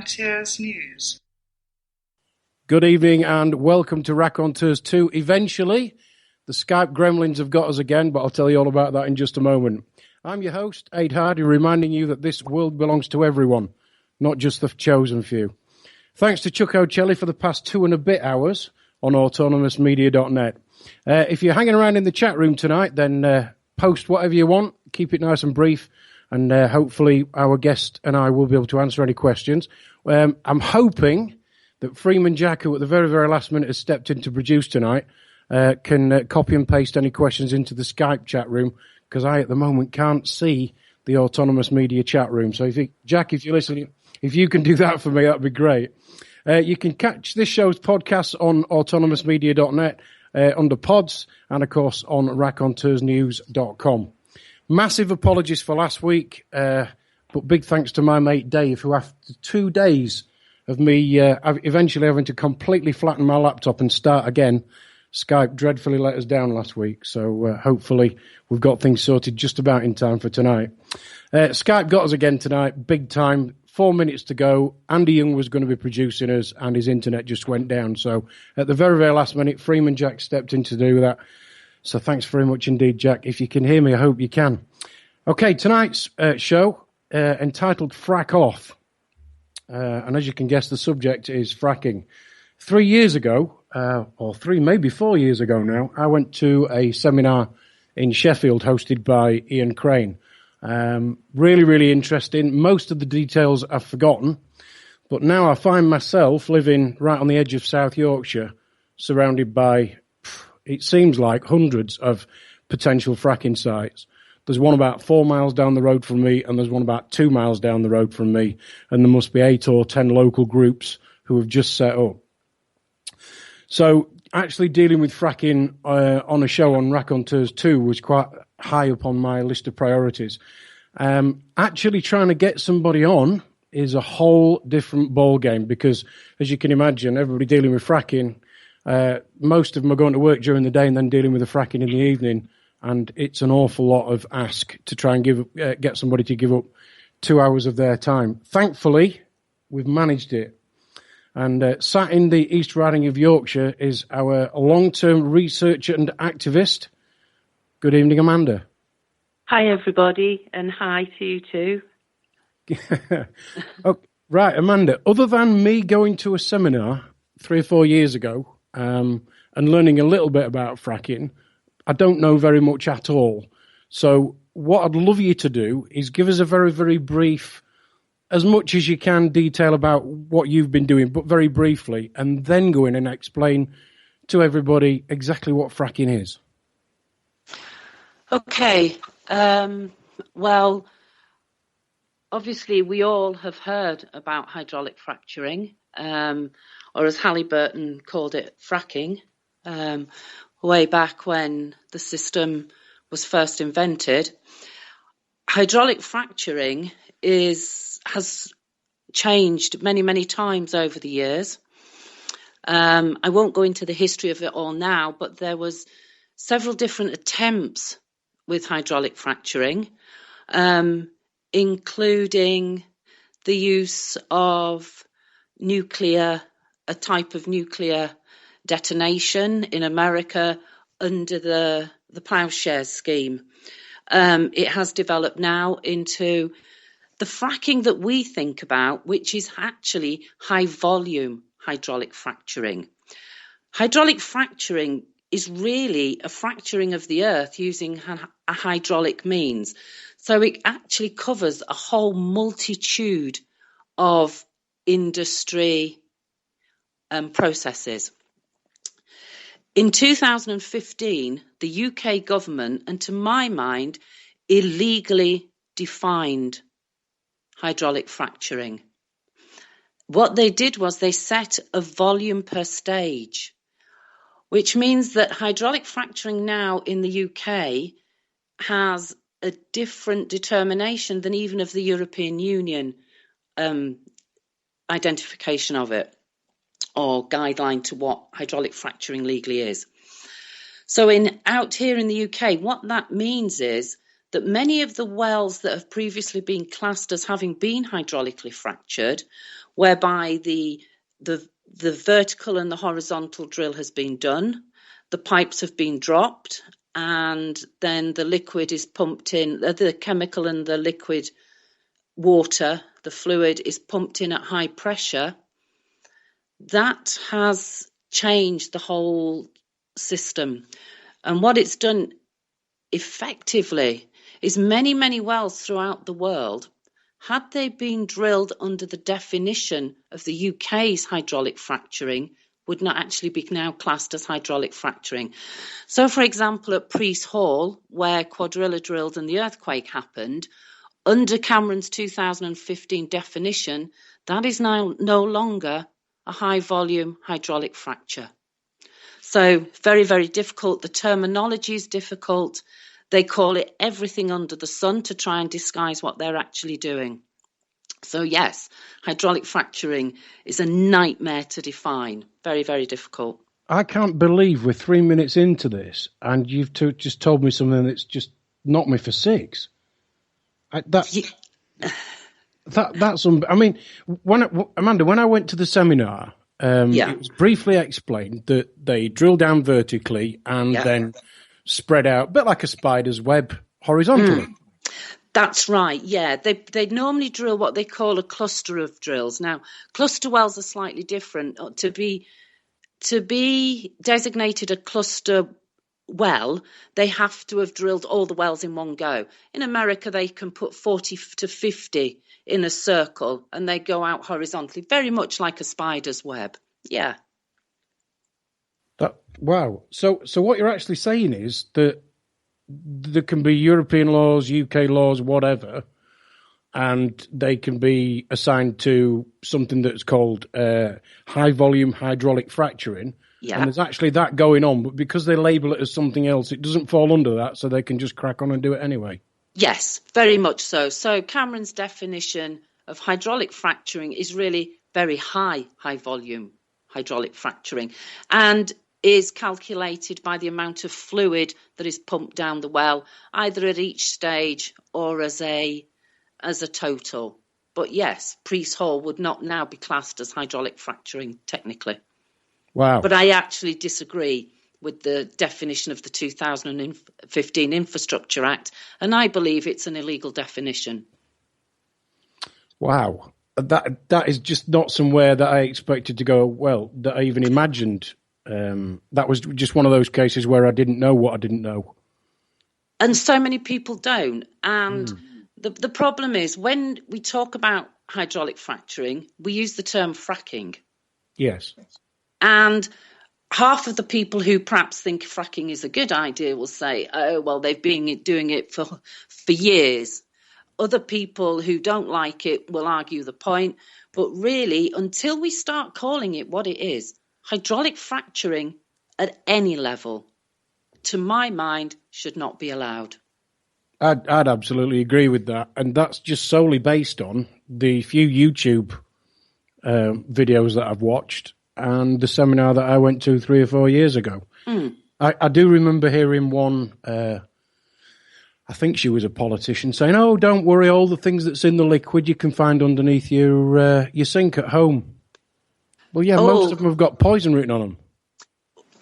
Raconteurs News. Good evening and welcome to Raconteurs 2. Eventually, the Skype gremlins have got us again, but I'll tell you all about that in just a moment. I'm your host, Ade Hardy, reminding you that this world belongs to everyone, not just the chosen few. Thanks to Chuck O'Celli for the past 2 and a bit hours on autonomousmedia.net. If you're hanging around in the chat room tonight, then post whatever you want, keep it nice and brief, and hopefully our guest and I will be able to answer any questions. I'm hoping that Freeman Jack, who at the very, very last minute has stepped in to produce tonight, can copy and paste any questions into the Skype chat room, because I, at the moment, can't see the Autonomous Media chat room. So, Jack, if you're listening, if you can do that for me, that'd be great. You can catch this show's podcasts on autonomousmedia.net under pods and, of course, on raconteursnews.com. Massive apologies for last week, but big thanks to my mate Dave, who after 2 days of me eventually having to completely flatten my laptop and start again, Skype dreadfully let us down last week. So hopefully we've got things sorted just about in time for tonight. Skype got us again tonight, big time. 4 minutes to go. Andy Young was going to be producing us, and his internet just went down. So at the very, very last minute, Freeman Jack stepped in to do that. So thanks very much indeed, Jack. If you can hear me, I hope you can. Okay, tonight's show entitled Frack Off. And as you can guess, the subject is fracking. 3 years ago, maybe 4 years ago now, I went to a seminar in Sheffield hosted by Ian Crane. Really, really interesting. Most of the details I've forgotten, but now I find myself living right on the edge of South Yorkshire, surrounded by, it seems like, hundreds of potential fracking sites. There's one about 4 miles down the road from me, and there's one about 2 miles down the road from me, and there must be 8 or 10 local groups who have just set up. So actually dealing with fracking on a show on Raconteurs 2 was quite high up on my list of priorities. Actually trying to get somebody on is a whole different ball game, because, as you can imagine, everybody dealing with fracking, most of them are going to work during the day and then dealing with the fracking in the evening, and it's an awful lot of ask to try and get somebody to give up 2 hours of their time. Thankfully, we've managed it. And sat in the East Riding of Yorkshire is our long-term researcher and activist. Good evening, Amanda. Hi, everybody, and hi to you too. Oh, right, Amanda, other than me going to a seminar 3 or 4 years ago and learning a little bit about fracking, I don't know very much at all. So what I'd love you to do is give us a very, very brief, as much as you can, detail about what you've been doing, but very briefly, and then go in and explain to everybody exactly what fracking is. Okay. Well, obviously we all have heard about hydraulic fracturing, or as Halliburton called it, fracking, way back when the system was first invented. Hydraulic fracturing has changed many, many times over the years. I won't go into the history of it all now, but there was several different attempts with hydraulic fracturing, including the use of a type of nuclear detonation in America under the Ploughshare scheme. It has developed now into the fracking that we think about, which is actually high volume hydraulic fracturing. Hydraulic fracturing is really a fracturing of the earth using a hydraulic means. So it actually covers a whole multitude of industry processes. In 2015, the UK government, and to my mind, illegally defined hydraulic fracturing. What they did was they set a volume per stage, which means that hydraulic fracturing now in the UK has a different determination than even of the European Union identification of it, or guideline to what hydraulic fracturing legally is. So out here in the UK, what that means is that many of the wells that have previously been classed as having been hydraulically fractured whereby the vertical and the horizontal drill has been done, the pipes have been dropped, and then the liquid is pumped in, the chemical and the liquid water, the fluid is pumped in at high pressure. That has changed the whole system. And what it's done effectively is many wells throughout the world, had they been drilled under the definition of the UK's hydraulic fracturing, would not actually be now classed as hydraulic fracturing. So, for example, at Priest Hall, where Quadrilla drilled and the earthquake happened, under Cameron's 2015 definition, that is now no longer a high volume hydraulic fracture. So very difficult. The terminology is difficult. They call it everything under the sun to try and disguise what they're actually doing. So yes, hydraulic fracturing is a nightmare to define. Very difficult. I can't believe we're 3 minutes into this and you've just told me something that's just knocked me for six. That's. I mean, Amanda, when I went to the seminar, it was briefly explained that they drill down vertically and then spread out, a bit like a spider's web, horizontally. That's right, yeah. They normally drill what they call a cluster of drills. Now, cluster wells are slightly different. To be designated a cluster well, they have to have drilled all the wells in one go. In America, they can put 40 to 50 in a circle and they go out horizontally, very much like a spider's web. Yeah. Wow. So what you're actually saying is that there can be European laws, UK laws, whatever, and they can be assigned to something that's called high volume hydraulic fracturing. Yeah. And there's actually that going on, but because they label it as something else, it doesn't fall under that, so they can just crack on and do it anyway. Yes, very much so. So Cameron's definition of hydraulic fracturing is really very high volume hydraulic fracturing, and is calculated by the amount of fluid that is pumped down the well, either at each stage or as a total. But yes, Priest Hall would not now be classed as hydraulic fracturing technically. Wow. But I actually disagree with the definition of the 2015 Infrastructure Act, and I believe it's an illegal definition. Wow. That is just not somewhere that I expected to go, well, that I even imagined. That was just one of those cases where I didn't know what I didn't know. And so many people don't. And the problem is when we talk about hydraulic fracturing, we use the term fracking. Yes. And half of the people who perhaps think fracking is a good idea will say, oh, well, they've been doing it for years. Other people who don't like it will argue the point. But really, until we start calling it what it is, hydraulic fracturing at any level, to my mind, should not be allowed. I'd absolutely agree with that. And that's just solely based on the few YouTube videos that I've watched and the seminar that I went to 3 or 4 years ago. I do remember hearing one, I think she was a politician, saying, oh, don't worry, all the things that's in the liquid you can find underneath your sink at home. Well, yeah, most of them have got poison written on them.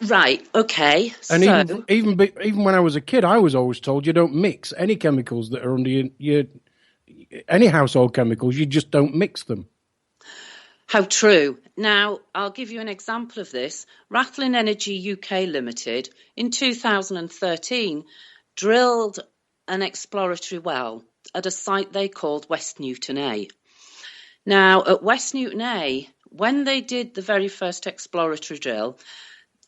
Right, okay. And even when I was a kid, I was always told you don't mix any chemicals that are under any household chemicals. You just don't mix them. How true. Now, I'll give you an example of this. Rathline Energy UK Limited, in 2013, drilled an exploratory well at a site they called West Newton A. Now, at West Newton A, when they did the very first exploratory drill,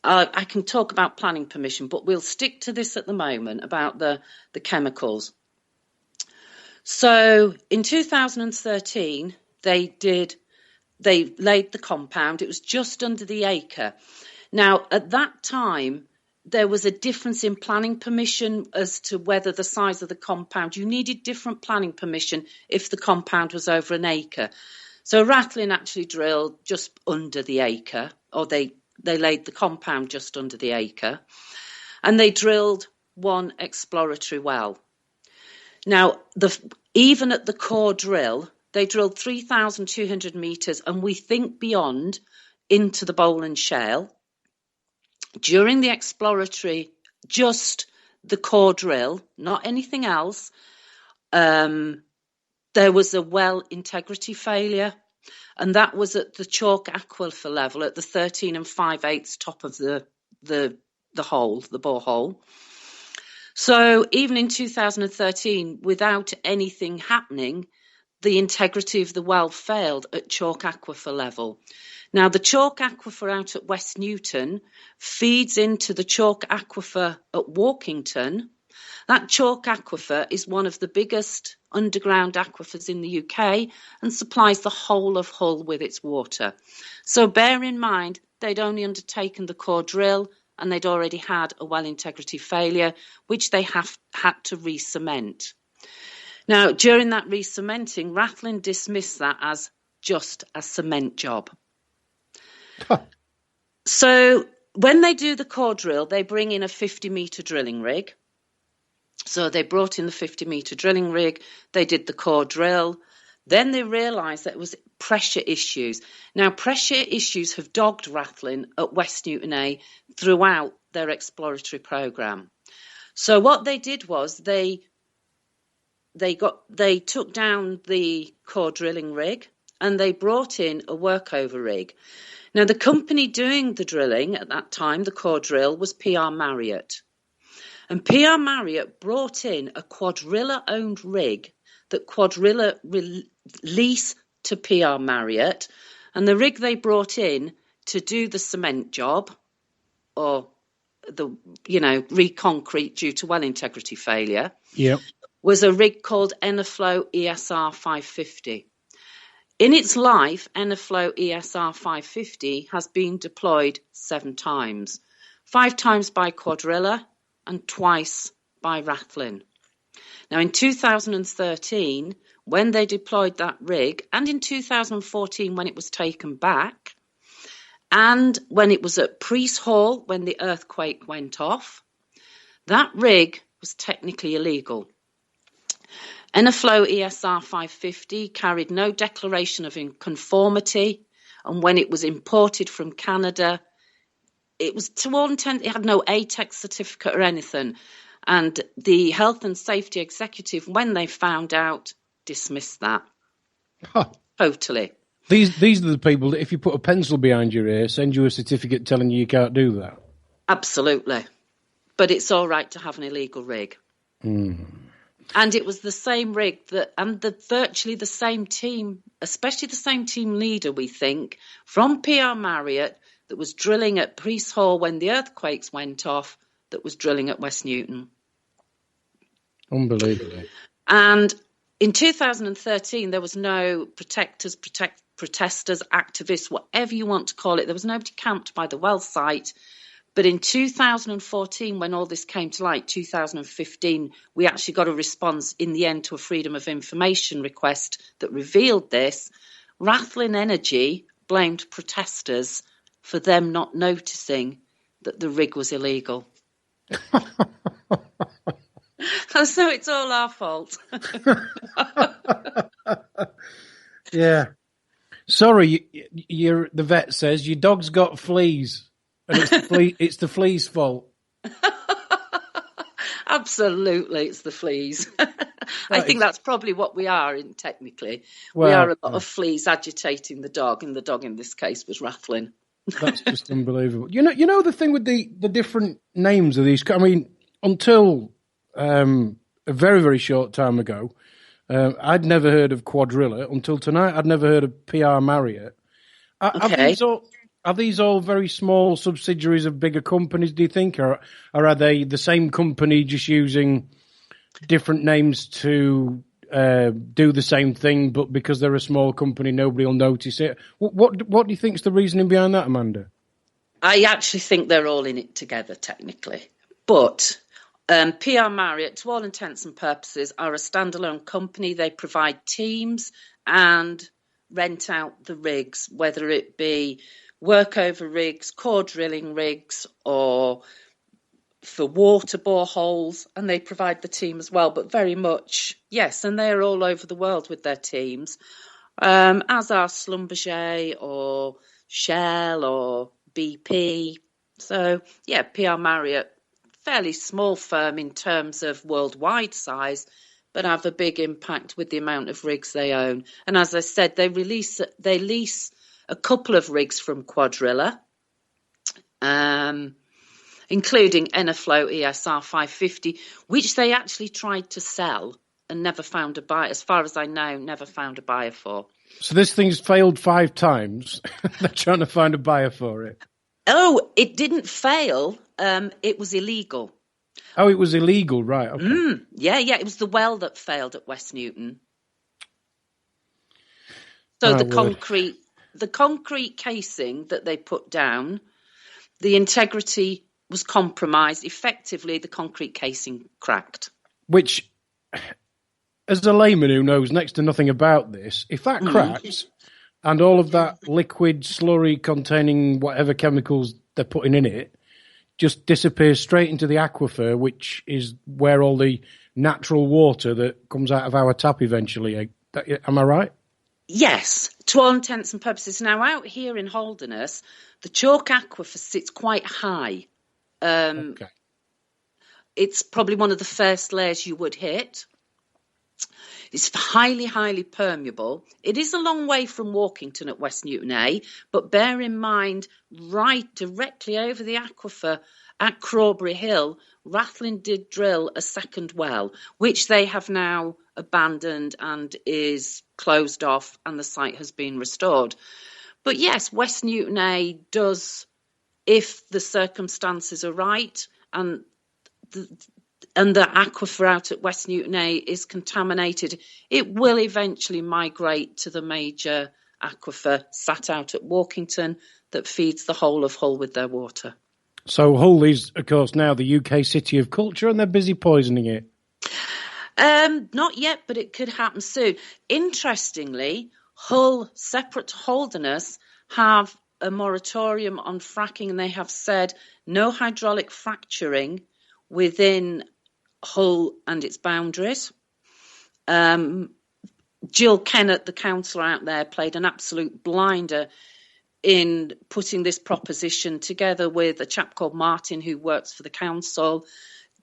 I can talk about planning permission, but we'll stick to this at the moment about the chemicals. So in 2013, they laid the compound. It was just under the acre. Now, at that time, there was a difference in planning permission as to whether the size of the compound. You needed different planning permission if the compound was over an acre. So Rathline actually drilled just under the acre, or they laid the compound just under the acre, and they drilled one exploratory well. Now, even at the core drill, They drilled 3,200 metres, and we think beyond, into the Boland Shale. During the exploratory, just the core drill, not anything else, there was a well integrity failure, and that was at the chalk aquifer level at the 13 5/8 top of the hole, the borehole. So even in 2013, without anything happening, the integrity of the well failed at chalk aquifer level. Now, the chalk aquifer out at West Newton feeds into the chalk aquifer at Walkington. That chalk aquifer is one of the biggest underground aquifers in the UK and supplies the whole of Hull with its water. So bear in mind, they'd only undertaken the core drill and they'd already had a well integrity failure, which they had to re-cement. Now, during that re-cementing, Rathlin dismissed that as just a cement job. So when they do the core drill, they bring in a 50-metre drilling rig. So they brought in the 50-metre drilling rig, they did the core drill, then they realised that it was pressure issues. Now, pressure issues have dogged Rathlin at West Newton A throughout their exploratory programme. So what they did was they took down the core drilling rig and they brought in a workover rig. Now, the company doing the drilling at that time, the core drill, was PR Marriott. And PR Marriott brought in a Quadrilla-owned rig that Quadrilla leased to PR Marriott. And the rig they brought in to do the cement job, or re-concrete due to well integrity failure, was a rig called Enerflow ESR 550. In its life, Enerflow ESR 550 has been deployed 7 times, 5 times by Quadrilla and twice by Rathlin. Now, in 2013, when they deployed that rig, and in 2014 when it was taken back, and when it was at Priest Hall when the earthquake went off, that rig was technically illegal. Enerflow ESR 550 carried no declaration of conformity, and when it was imported from Canada, it was, to all intents, it had no ATEX certificate or anything. And the health and safety executive, when they found out, dismissed that. Totally. These are the people that if you put a pencil behind your ear, send you a certificate telling you can't do that. Absolutely. But it's all right to have an illegal rig. And it was the same rig virtually the same team, especially the same team leader, we think, from PR Marriott, that was drilling at Priest Hall when the earthquakes went off, that was drilling at West Newton. Unbelievable. And in 2013, there was no protesters, activists, whatever you want to call it. There was nobody camped by the well site. But in 2014, when all this came to light, 2015, we actually got a response in the end to a Freedom of Information request that revealed this. Rathlin Energy blamed protesters for them not noticing that the rig was illegal. So it's all our fault. Yeah. Sorry, the vet says your dog's got fleas, and it's the fleas' fault. Absolutely, it's the fleas. I think that's probably what we are technically. Well, we are a lot of fleas agitating the dog, and the dog in this case was Rathlin. That's just unbelievable. You know the thing with the different names of these. I mean, until a very, very short time ago, I'd never heard of Quadrilla. Until tonight, I'd never heard of PR Marriott. Are these all very small subsidiaries of bigger companies, do you think? Or are they the same company just using different names to do the same thing, but because they're a small company, nobody will notice it? What do you think is the reasoning behind that, Amanda? I actually think they're all in it together, technically. But PR Marriott, to all intents and purposes, are a standalone company. They provide teams and rent out the rigs, whether it be workover rigs, core drilling rigs, or for water boreholes, and they provide the team as well, but very much, yes, and they're all over the world with their teams, as are Schlumberger or Shell or BP. So, yeah, PR Marriott, fairly small firm in terms of worldwide size, but have a big impact with the amount of rigs they own. And as I said, they lease a couple of rigs from Quadrilla, including Enerflow ESR 550, which they actually tried to sell and never found a buyer. As far as I know, never found a buyer for. So this thing's failed 5 times. They're trying to find a buyer for it. Oh, it didn't fail. It was illegal. Oh, it was illegal, right? Okay. Yeah. It was the well that failed at West Newton. So the concrete casing that they put down, the integrity was compromised. Effectively, the concrete casing cracked. Which, as a layman who knows next to nothing about this, if that cracks and all of that liquid slurry containing whatever chemicals they're putting in it just disappears straight into the aquifer, which is where all the natural water that comes out of our tap eventually. Am I right? Yes, to all intents and purposes. Now, out here in Holderness, the chalk aquifer sits quite high. Okay. It's probably one of the first layers you would hit. It's highly, highly permeable. It is a long way from Walkington at West Newton A, but bear in mind, right directly over the aquifer at Crawberry Hill, Rathlin did drill a second well, which they have now abandoned and is closed off, and the site has been restored. But yes, West Newton A does, if the circumstances are right, and the aquifer out at West Newton A is contaminated, it will eventually migrate to the major aquifer sat out at Walkington that feeds the whole of Hull with their water. So Hull is, of course, now the UK city of culture, and they're busy poisoning it. Not yet, but it could happen soon. Interestingly, Hull, separate to Holderness, have a moratorium on fracking, and they have said no hydraulic fracturing within Hull and its boundaries. Jill Kennett, the councillor out there, played an absolute blinder in putting this proposition together with a chap called Martin who works for the council.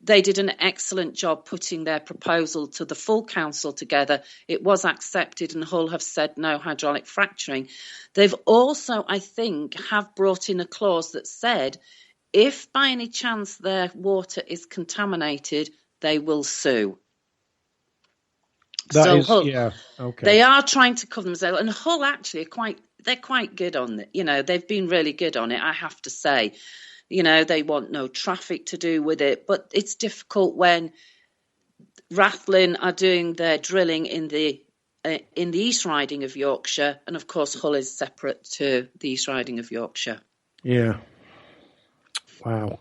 They did an excellent job putting their proposal to the full council together. It was accepted, and Hull have said no hydraulic fracturing. They've also, I think, have brought in a clause that said if by any chance their water is contaminated, they will sue. Hull, they are trying to cover themselves, and Hull actually they're quite good on it. You know, they've been really good on it, I have to say. You know, they want no traffic to do with it, but it's difficult when Rathlin are doing their drilling in the East Riding of Yorkshire, and of course Hull is separate to the East Riding of Yorkshire. Yeah. Wow.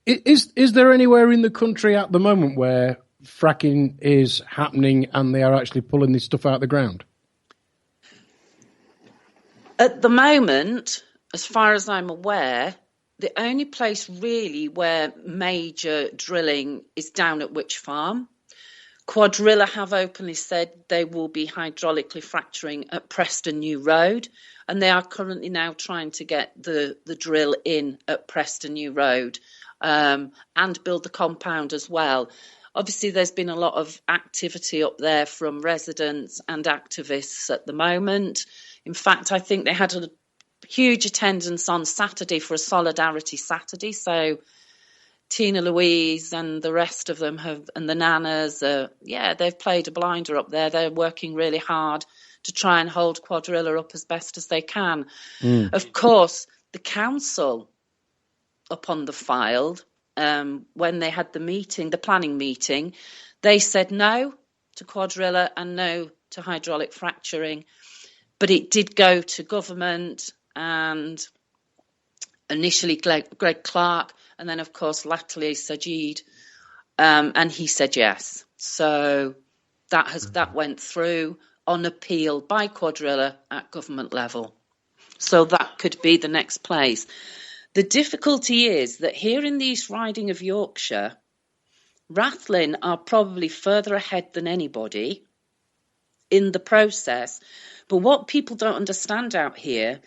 Is there anywhere in the country at the moment where fracking is happening and they are actually pulling this stuff out of the ground? At the moment, as far as I'm aware, the only place really where major drilling is down at Witch Farm. Quadrilla have openly said they will be hydraulically fracturing at Preston New Road, and they are currently now trying to get the drill in at Preston New Road and build the compound as well. Obviously, there's been a lot of activity up there from residents and activists at the moment. In fact, I think they had a huge attendance on Saturday for a Solidarity Saturday. So Tina Louise and the rest of them and the nanas, they've played a blinder up there. They're working really hard to try and hold Quadrilla up as best as they can. Of course, the council upon the filed, when they had the planning meeting, they said no to Quadrilla and no to hydraulic fracturing. But it did go to government, and initially Greg Clark, and then, of course, latterly Sajid, and he said yes. So that went through on appeal by Quadrilla at government level. So that could be the next place. The difficulty is that here in the East Riding of Yorkshire, Rathlin are probably further ahead than anybody in the process. But what people don't understand out here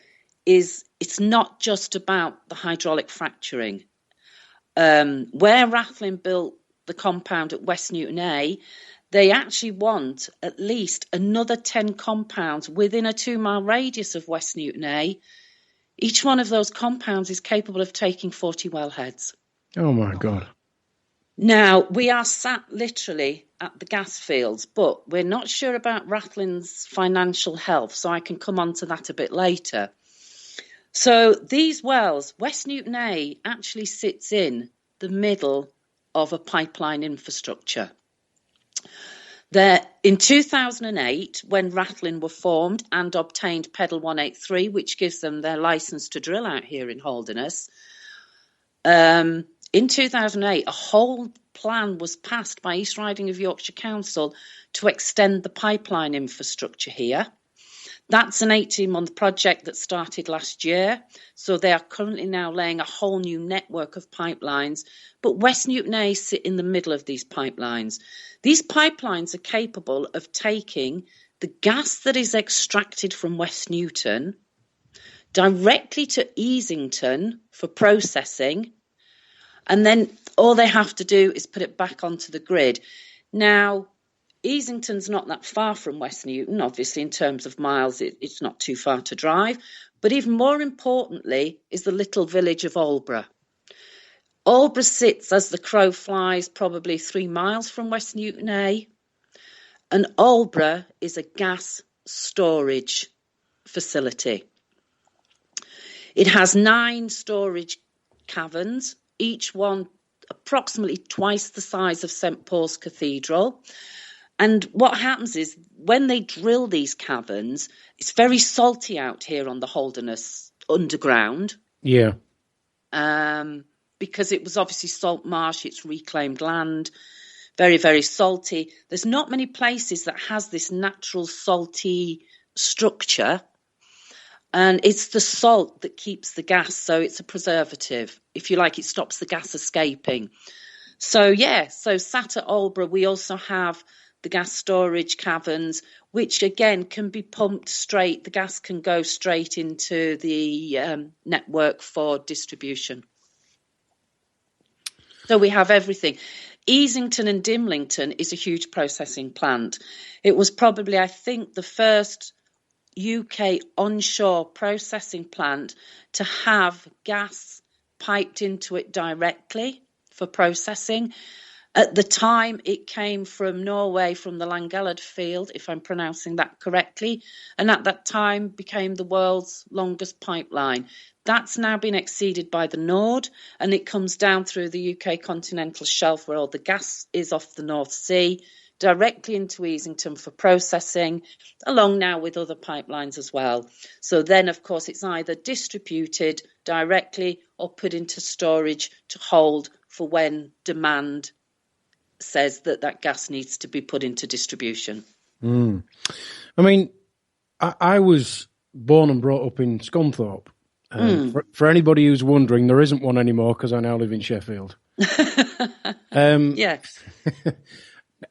is it's not just about the hydraulic fracturing. Where Rathlin built the compound at West Newton A, they actually want at least another 10 compounds within a 2-mile radius of West Newton A. Each one of those compounds is capable of taking 40 wellheads. Oh, my God. Now, we are sat literally at the gas fields, but we're not sure about Rathlin's financial health, so I can come on to that a bit later. So these wells, West Newton A actually sits in the middle of a pipeline infrastructure. In 2008, when Rathlin were formed and obtained Pedal 183, which gives them their licence to drill out here in Holderness, in 2008, a whole plan was passed by East Riding of Yorkshire Council to extend the pipeline infrastructure here. That's an 18-month project that started last year. So they are currently now laying a whole new network of pipelines. But West Newton A sit in the middle of these pipelines. These pipelines are capable of taking the gas that is extracted from West Newton directly to Easington for processing. And then all they have to do is put it back onto the grid. Now, Easington's not that far from West Newton, obviously, in terms of miles, it's not too far to drive. But even more importantly is the little village of Aldeburgh. Aldeburgh sits, as the crow flies, probably 3 miles from West Newton A. And Aldeburgh is a gas storage facility. It has 9 storage caverns, each one approximately twice the size of St Paul's Cathedral. And what happens is when they drill these caverns, it's very salty out here on the Holderness underground. Yeah. Because it was obviously salt marsh, it's reclaimed land, very, very salty. There's not many places that has this natural salty structure. And it's the salt that keeps the gas, so it's a preservative. If you like, it stops the gas escaping. So sat at Aldeburgh, we also have the gas storage caverns, which again can be pumped straight. The gas can go straight into the network for distribution. So we have everything. Easington and Dimlington is a huge processing plant. It was probably, I think, the first UK onshore processing plant to have gas piped into it directly for processing. At the time, it came from Norway, from the Langellid field, if I'm pronouncing that correctly, and at that time became the world's longest pipeline. That's now been exceeded by the Nord, and it comes down through the UK continental shelf where all the gas is off the North Sea, directly into Easington for processing, along now with other pipelines as well. So then, of course, it's either distributed directly or put into storage to hold for when demand says that gas needs to be put into distribution. I mean, I was born and brought up in Scunthorpe. For anybody who's wondering, there isn't one anymore because I now live in Sheffield. Yes.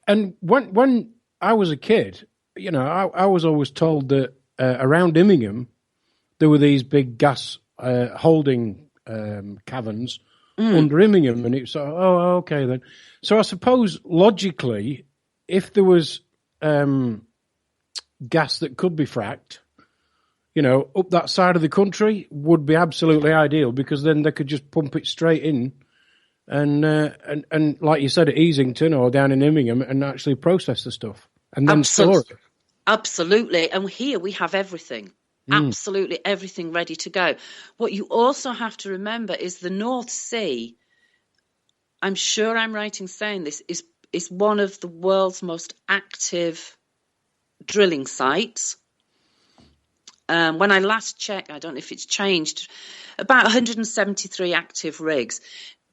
And when I was a kid, you know, I was always told that around Immingham there were these big gas holding caverns under Immingham, and it's okay then. So I suppose logically, if there was gas that could be fracked, you know, up that side of the country would be absolutely ideal because then they could just pump it straight in. And like you said, at Easington or down in Immingham, and actually process the stuff and then store it. Absolutely. And here we have everything. Absolutely everything ready to go. What you also have to remember is the North Sea, I'm sure I'm right in saying this, is one of the world's most active drilling sites. When I last checked, I don't know if it's changed, about 173 active rigs.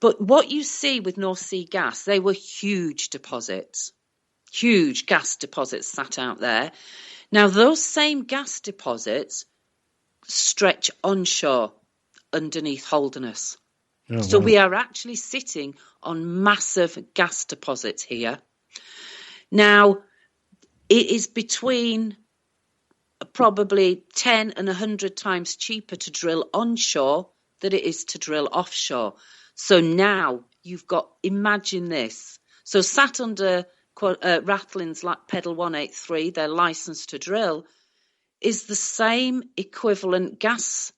But what you see with North Sea gas, they were huge deposits, huge gas deposits sat out there. Now, those same gas deposits stretch onshore underneath Holderness. Oh, So wow. we are actually sitting on massive gas deposits here. Now, it is between probably 10 and 100 times cheaper to drill onshore than it is to drill offshore. So now you've got, imagine this. So sat under Rathlin's Pedal 183, their license to drill, is the same equivalent gas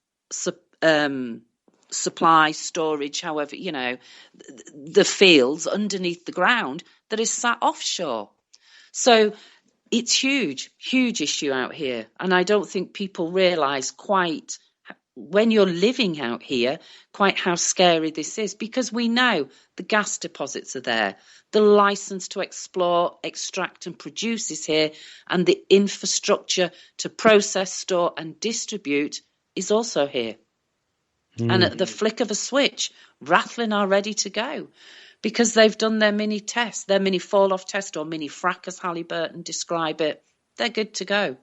supply, storage, however, the fields underneath the ground that is sat offshore. So it's huge issue out here. And I don't think people realise quite, when you're living out here, quite how scary this is, because we know the gas deposits are there. The licence to explore, extract and produce is here, and the infrastructure to process, store and distribute is also here. And at the flick of a switch, Rathlin are ready to go because they've done their mini test, their mini fall-off test, or mini frack, as Halliburton describe it. They're good to go.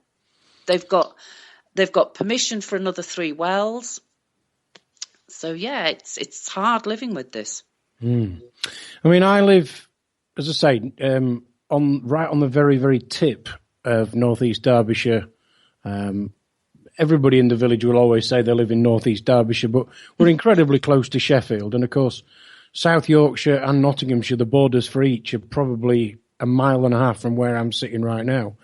They've got permission for another 3 wells. So, yeah, it's hard living with this. I mean, I live, as I say, right on the very, very tip of northeast Derbyshire. Everybody in the village will always say they live in northeast Derbyshire, but we're incredibly close to Sheffield. And, of course, South Yorkshire and Nottinghamshire, the borders for each are probably a mile and a half from where I'm sitting right now.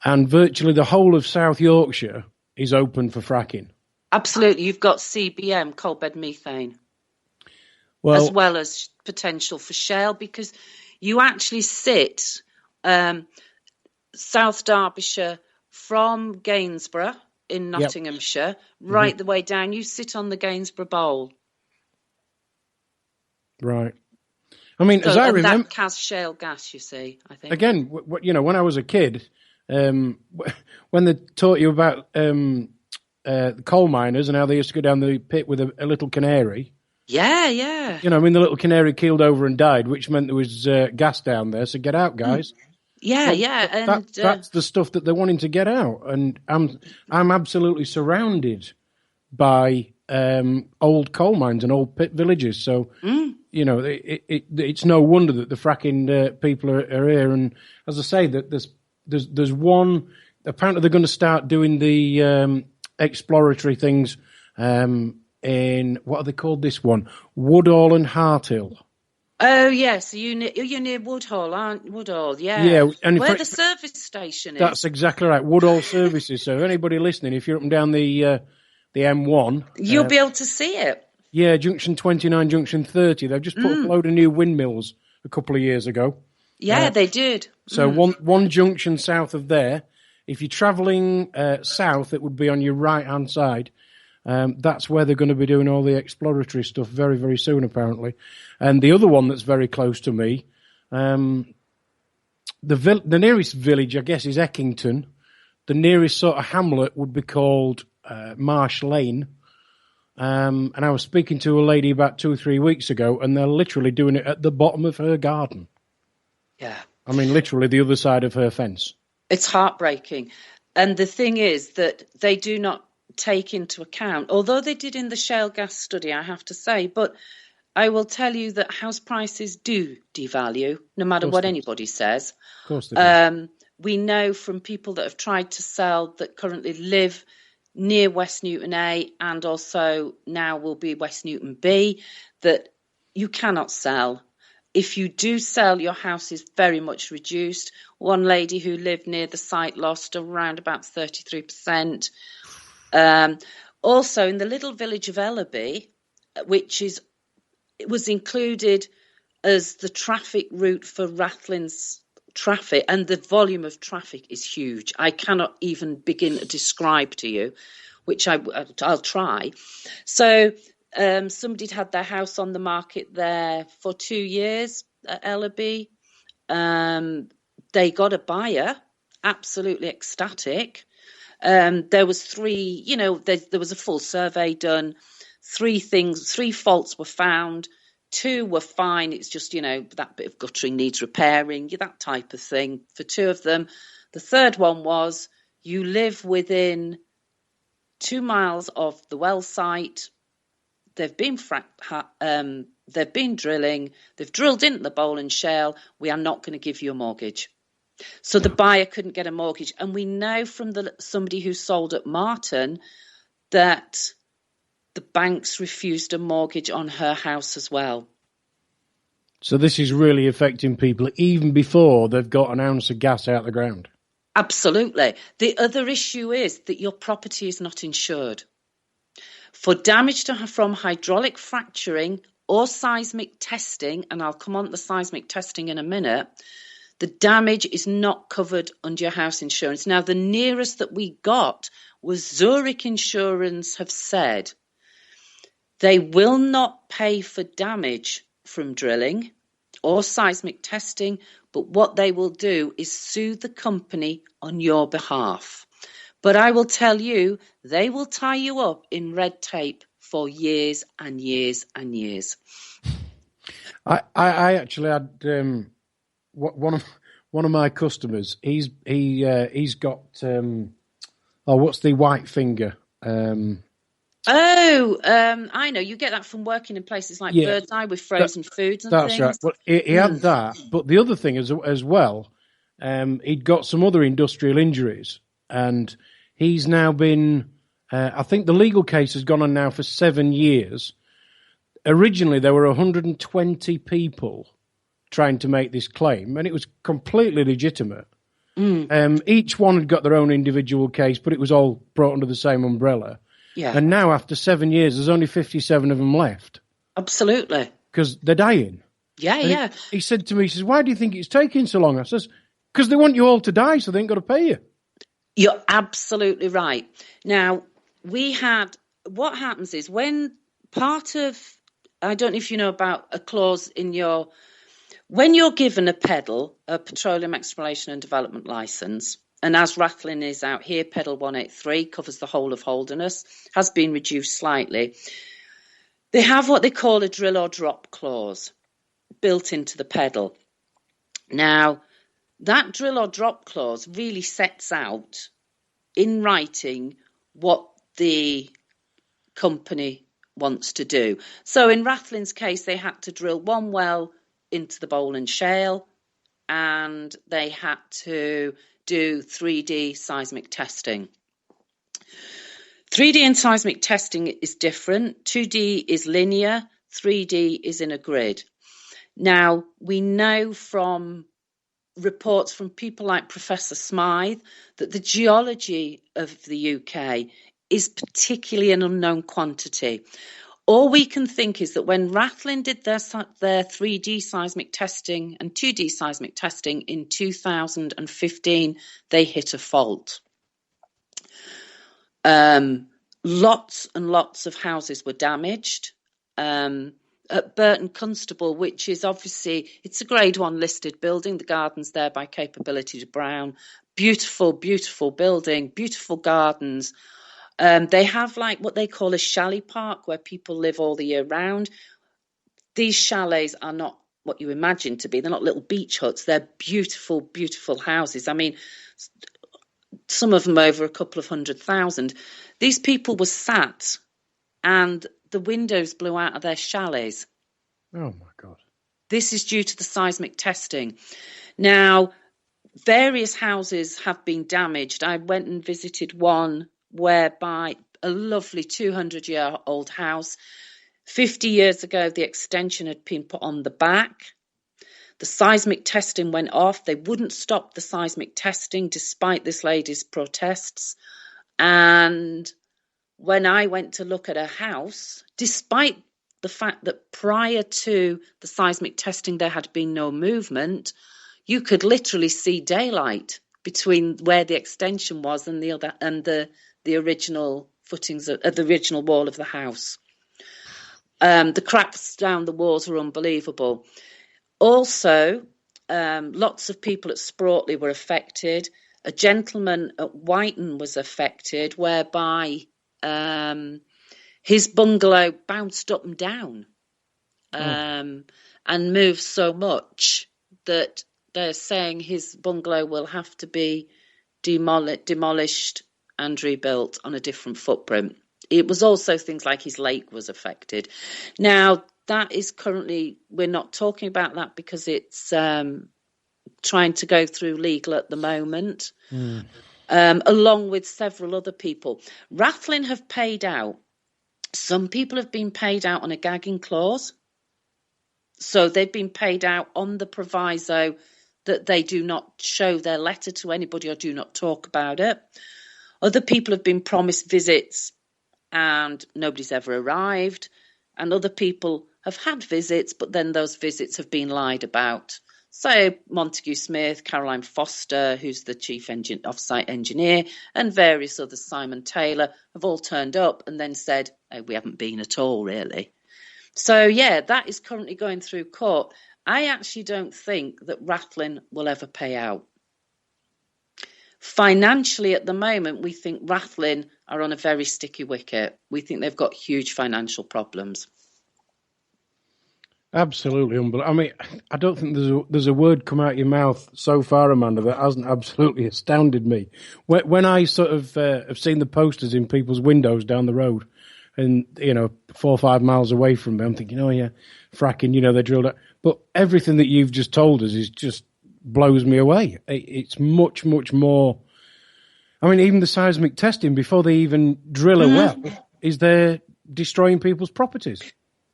And virtually the whole of South Yorkshire is open for fracking. Absolutely. You've got CBM, coal bed methane, as well as potential for shale, because you actually sit South Derbyshire from Gainsborough in Nottinghamshire, right the way down. You sit on the Gainsborough Bowl. Right. I mean, as I remember, that has shale gas, you see, I think. Again, when I was a kid, when they taught you about the coal miners and how they used to go down the pit with a little canary. Yeah, yeah. The little canary keeled over and died, which meant there was gas down there. So get out, guys. Yeah, yeah. That's the stuff that they're wanting to get out. And I'm absolutely surrounded by old coal mines and old pit villages. So, it's no wonder that the fracking people are here. And as I say, that there's one, apparently they're going to start doing the exploratory things in, what are they called, this one? Woodall and Harthill. Oh, yes. You're near Woodall, aren't Woodall? Yeah. Yeah. And where the service station is. That's exactly right. Woodall Services. So anybody listening, if you're up and down the M1. You'll be able to see it. Yeah, junction 29, junction 30. They've just put a load of new windmills a couple of years ago. Yeah, they did. So one junction south of there. If you're travelling south, it would be on your right-hand side. That's where they're going to be doing all the exploratory stuff very, very soon, apparently. And the other one that's very close to me, the nearest village, I guess, is Eckington. The nearest sort of hamlet would be called Marsh Lane. And I was speaking to a lady about 2 or 3 weeks ago, and they're literally doing it at the bottom of her garden. Yeah. I mean, literally the other side of her fence. It's heartbreaking. And the thing is that they do not take into account, although they did in the shale gas study, I have to say, but I will tell you that house prices do devalue, no matter what anybody says. Of course they do. We know from people that have tried to sell that currently live near West Newton A and also now will be West Newton B, that you cannot sell. If you do sell, your house is very much reduced. One lady who lived near the site lost around about 33%. Also, in the little village of Ellaby, which was included as the traffic route for Rathlin's traffic, and the volume of traffic is huge. I cannot even begin to describe to you, which I'll try. So somebody had their house on the market there for 2 years at Ellaby. They got a buyer, absolutely ecstatic. There was there was a full survey done. 3 faults were found. 2 were fine. It's just, that bit of guttering needs repairing, that type of thing for 2 of them. The third one was you live within 2 miles of the well site, they've been they've been drilling, they've drilled into the Bowland Shale, we are not going to give you a mortgage. So the buyer couldn't get a mortgage. And we know from somebody who sold at Martin that the banks refused a mortgage on her house as well. So this is really affecting people even before they've got an ounce of gas out the ground. Absolutely. The other issue is that your property is not insured. For damage from hydraulic fracturing or seismic testing, and I'll come on to the seismic testing in a minute, the damage is not covered under your house insurance. Now, the nearest that we got was Zurich Insurance have said they will not pay for damage from drilling or seismic testing, but what they will do is sue the company on your behalf. But I will tell you, they will tie you up in red tape for years and years and years. I actually had one of my customers. He's got what's the white finger? I know. You get that from working in places like Bird's Eye with frozen foods and things. That's right. Well, he had that, but the other thing as well, he'd got some other industrial injuries, and he's now been. I think the legal case has gone on now for 7 years. Originally, there were 120 people trying to make this claim, and it was completely legitimate. Each one had got their own individual case, but it was all brought under the same umbrella. Yeah. And now, after 7 years, there's only 57 of them left. Absolutely. Because they're dying. Yeah, and yeah. He said to me, he says, why do you think it's taking so long? I says, because they want you all to die, so they ain't got to pay you. You're absolutely right. Now, what happens is when I don't know if you know about a clause when you're given a petroleum exploration and development licence, and as Rathlin is out here, Pedal 183 covers the whole of Holderness, has been reduced slightly. They have what they call a drill or drop clause built into the pedal. Now, that drill or drop clause really sets out in writing what the company wants to do. So in Rathlin's case, they had to drill one well into the Bowland Shale, and they had to do 3D seismic testing. 3D and seismic testing is different. 2D is linear, 3D is in a grid. Now, we know from reports from people like Professor Smythe that the geology of the UK is particularly an unknown quantity. All we can think is that when Rathlin did their 3D seismic testing and 2D seismic testing in 2015, they hit a fault. Lots and lots of houses were damaged. At Burton Constable, which is obviously, it's a grade 1 listed building. The garden's there by Capability to Brown. Beautiful, beautiful building, beautiful gardens. They have like what they call a chalet park where people live all the year round. These chalets are not what you imagine to be. They're not little beach huts. They're beautiful, beautiful houses. I mean, some of them over a couple of 100,000. These people were sat and the windows blew out of their chalets. Oh, my God. This is due to the seismic testing. Now, various houses have been damaged. I went and visited one whereby a lovely 200-year-old house, 50 years ago, the extension had been put on the back. The seismic testing went off. They wouldn't stop the seismic testing despite this lady's protests. And when I went to look at her house, despite the fact that prior to the seismic testing there had been no movement, you could literally see daylight between where the extension was and the original footings of the original wall of the house. The cracks down the walls were unbelievable. Also, lots of people at Spraughtley were affected. A gentleman at Whiten was affected, whereby his bungalow bounced up and down and moved so much that they're saying his bungalow will have to be demolished and rebuilt on a different footprint. it was also things like his lake was affected. Now, that is currently, we're not talking about that because it's trying to go through legal at the moment, along with several other people. Rathlin have paid out. Some people have been paid out on a gagging clause. So they've been paid out on the proviso that they do not show their letter to anybody or do not talk about it. Other people have been promised visits and nobody's ever arrived. And other people have had visits, but then those visits have been lied about. So Montague Smith, Caroline Foster, who's the chief off-site engineer, and various others, Simon Taylor, have all turned up and then said, oh, we haven't been at all, really. So, yeah, that is currently going through court. I actually don't think that Rathlin will ever pay out. Financially, at the moment, we think Rathlin are on a very sticky wicket. We think they've got huge financial problems. Absolutely unbelievable. I mean, I don't think there's a word come out of your mouth so far, Amanda, that hasn't absolutely astounded me. When I sort of have seen the posters in people's windows down the road, and 4 or 5 miles away from me, I'm thinking, oh yeah, fracking, they drilled it. But everything that you've just told us is just blows me away. It's much, much more. I mean, even the seismic testing before they even drill a well is they're destroying people's properties.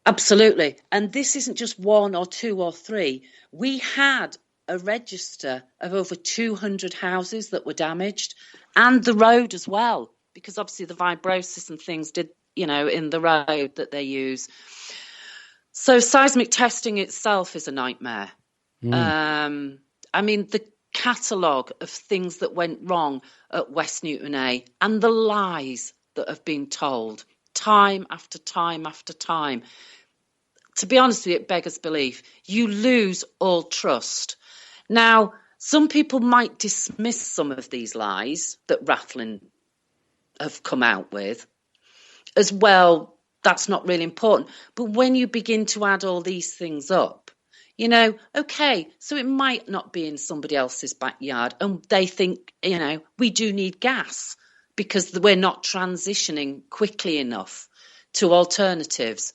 Absolutely. And this isn't just 1 or 2 or 3. We had a register of over 200 houses that were damaged, and the road as well, because obviously the vibrosis and things did, in the road that they use. So seismic testing itself is a nightmare. I mean, the catalogue of things that went wrong at West Newton A and the lies that have been told time after time after time. To be honest with you, it beggars belief. You lose all trust. Now, some people might dismiss some of these lies that Rathlin have come out with as well. That's not really important. But when you begin to add all these things up, okay, so it might not be in somebody else's backyard and they think, we do need gas because we're not transitioning quickly enough to alternatives.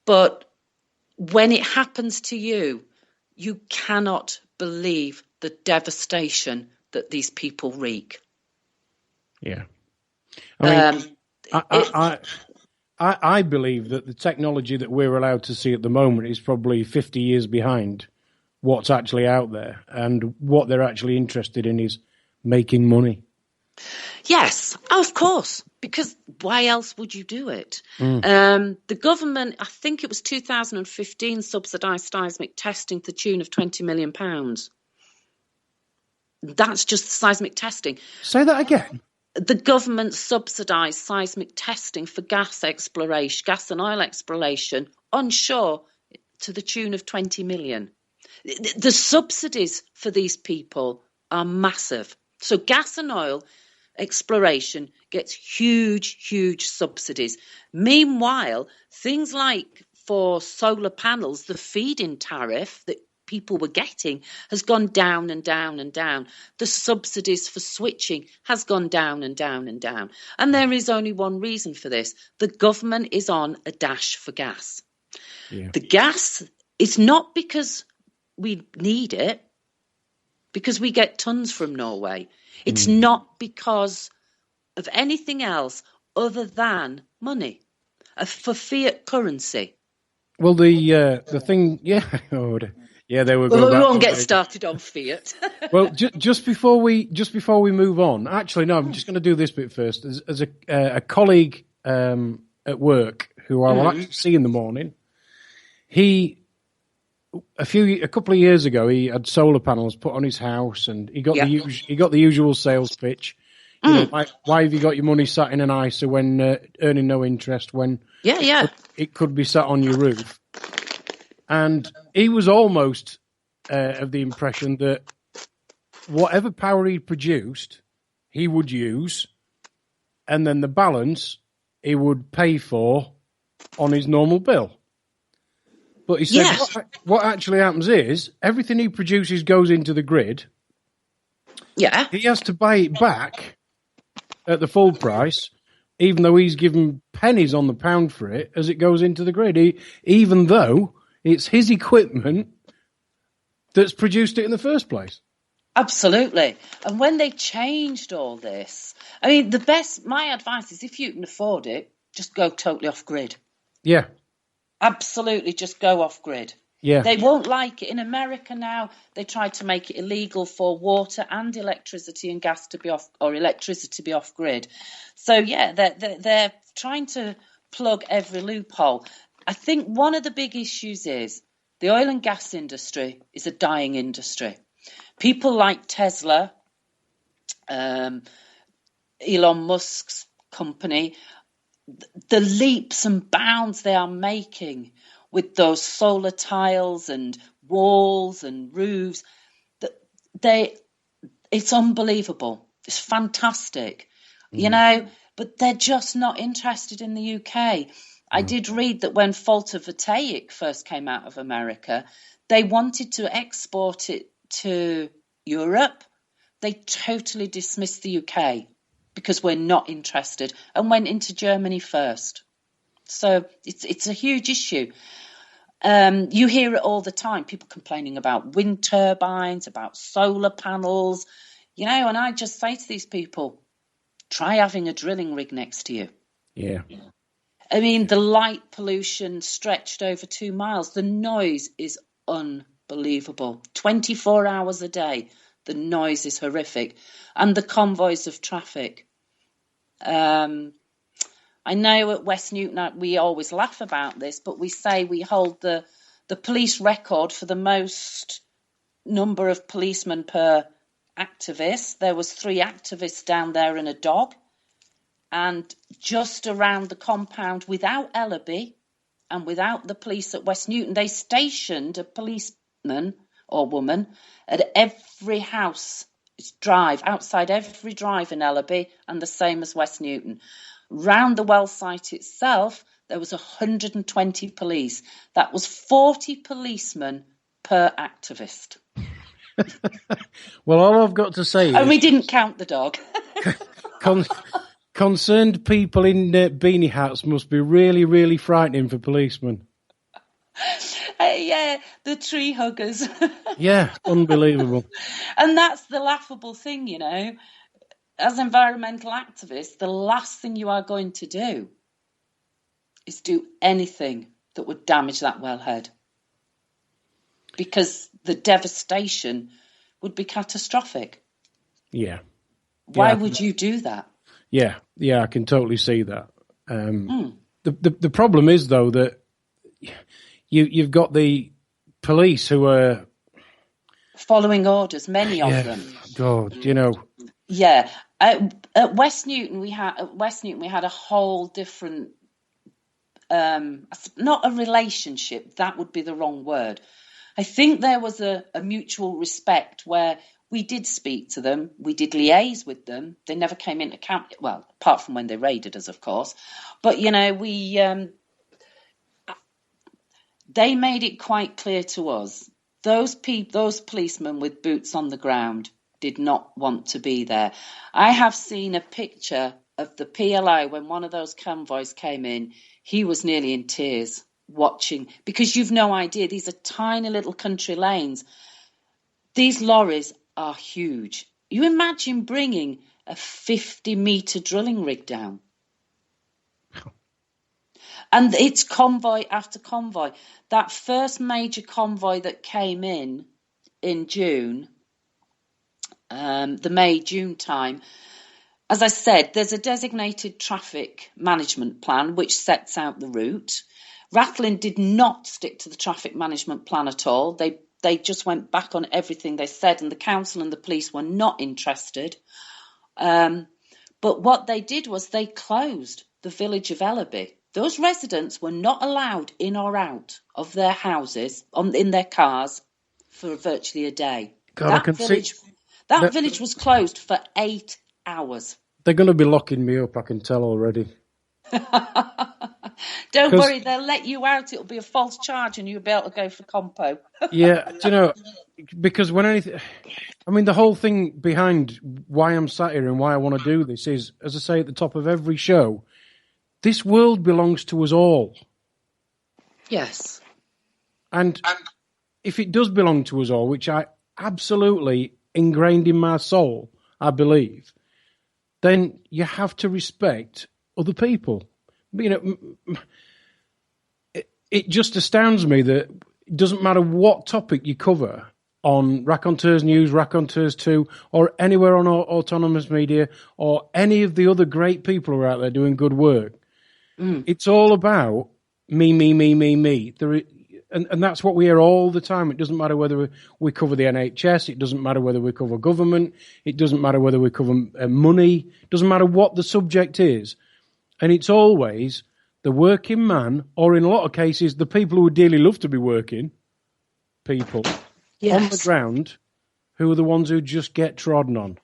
But when it happens to you, you cannot believe the devastation that these people wreak. Yeah. I mean, I believe that the technology that we're allowed to see at the moment is probably 50 years behind what's actually out there, and what they're actually interested in is making money. Yes, of course, because why else would you do it? The government, I think it was 2015, subsidised seismic testing to the tune of £20 million. That's just seismic testing. Say that again. The government subsidised seismic testing for gas exploration, gas and oil exploration onshore to the tune of 20 million. The subsidies for these people are massive. So gas and oil exploration gets huge, huge subsidies. Meanwhile, things like for solar panels, the feed-in tariff that people were getting has gone down and down and down. The subsidies for switching has gone down and down and down. And there is only one reason for this. The government is on a dash for gas. Yeah. The gas is not because we need it, because we get tons from Norway. It's not because of anything else other than money, for fiat currency. Well, the thing, yeah, yeah, they were. Well, we won't get started on fiat. Well, just before we move on, actually, no, I'm just going to do this bit first. As a colleague at work who I will actually see in the morning, a couple of years ago, he had solar panels put on his house, and he got the usual sales pitch. Why have you got your money sat in an ISA when earning no interest when it could be sat on your roof? And he was almost of the impression that whatever power he produced, he would use, and then the balance he would pay for on his normal bill. But he said what actually happens is everything he produces goes into the grid. Yeah. He has to buy it back at the full price, even though he's given pennies on the pound for it as it goes into the grid, even though it's his equipment that's produced it in the first place. Absolutely. And when they changed all this, I mean, my advice is if you can afford it, just go totally off grid. Yeah. Absolutely, just go off grid. Yeah. They won't like it. In America now, they tried to make it illegal for water and electricity and gas to be off, or electricity to be off grid. So, yeah, they're trying to plug every loophole. I think one of the big issues is the oil and gas industry is a dying industry. People like Tesla, Elon Musk's company, the leaps and bounds they are making with those solar tiles and walls and roofs, it's unbelievable. It's fantastic, you know, but they're just not interested in the UK. I did read that when photovoltaic first came out of America, they wanted to export it to Europe. They totally dismissed the UK because we're not interested and went into Germany first. So it's a huge issue. You hear it all the time, people complaining about wind turbines, about solar panels, you know, and I just say to these people, try having a drilling rig next to you. Yeah. I mean, the light pollution stretched over 2 miles, the noise is unbelievable. 24 hours a day, the noise is horrific. And the convoys of traffic. I know at West Newton we always laugh about this, but we say we hold the police record for the most number of policemen per activist. There was 3 activists down there and a dog. And just around the compound, without Ellaby and without the police at West Newton, they stationed a policeman or woman at every house drive, outside every drive in Ellaby, and the same as West Newton. Round the well site itself, there was 120 police. That was 40 policemen per activist. Well, all I've got to say is... And we didn't count the dog. Concerned people in beanie hats must be really, really frightening for policemen. Yeah, the tree huggers. Yeah, unbelievable. And that's the laughable thing, you know. As environmental activists, the last thing you are going to do is do anything that would damage that wellhead. Because the devastation would be catastrophic. Yeah. Why would you do that? Yeah, I can totally see that. The problem is, though, that you've got the police who are following orders, many of them. God, you know. Yeah, at West Newton we had a whole different, not a relationship. That would be the wrong word. I think there was a mutual respect where we did speak to them, we did liaise with them. They never came into camp, well, apart from when they raided us, of course. But, you know, they made it quite clear to us, those policemen with boots on the ground did not want to be there. I have seen a picture of the PLO when one of those convoys came in. He was nearly in tears watching, because you've no idea, these are tiny little country lanes. These lorries are huge. You imagine bringing a 50-metre drilling rig down. And it's convoy after convoy. That first major convoy that came in June, the May-June time, as I said, there's a designated traffic management plan which sets out the route. Rattling did not stick to the traffic management plan at all. They just went back on everything they said, and the council and the police were not interested. But what they did was they closed the village of Ellaby. Those residents were not allowed in or out of their houses, in their cars, for virtually a day. God, That village was closed for 8 hours. They're going to be locking me up, I can tell already. Don't worry, they'll let you out. It'll be a false charge and you'll be able to go for compo. Yeah, do you know, because when anything, I mean, the whole thing behind why I'm sat here and why I want to do this is, as I say at the top of every show, this world belongs to us all. Yes. And if it does belong to us all, which I absolutely ingrained in my soul, I believe, then you have to respect other people. You know, it just astounds me that it doesn't matter what topic you cover on Raconteurs News, Raconteurs 2, or anywhere on Autonomous Media, or any of the other great people who are out there doing good work. It's all about me. And that's what we hear all the time. It doesn't matter whether we cover the NHS. It doesn't matter whether we cover government. It doesn't matter whether we cover money. It doesn't matter what the subject is. And it's always the working man, or in a lot of cases, the people who would dearly love to be working people on the ground, who are the ones who just get trodden on.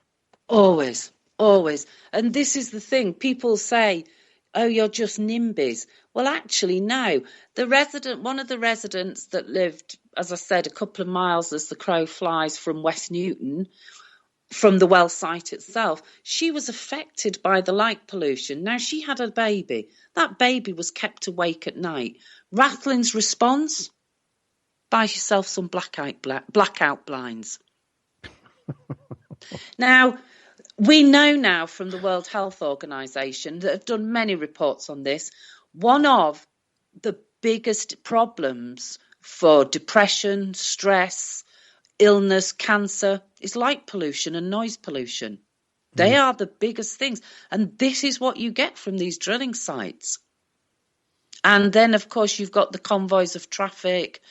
Always. And this is the thing. People say, oh, you're just NIMBYs. Well, actually, no. One of the residents that lived, as I said, a couple of miles as the crow flies from West Newton, from the well site itself, she was affected by the light pollution. Now, she had a baby. That baby was kept awake at night. Rathling's response? Buy yourself some blackout blinds. Now, we know now from the World Health Organization that have done many reports on this, one of the biggest problems for depression, stress, illness, cancer is light pollution and noise pollution. They are the biggest things. And this is what you get from these drilling sites. And then, of course, you've got the convoys of traffic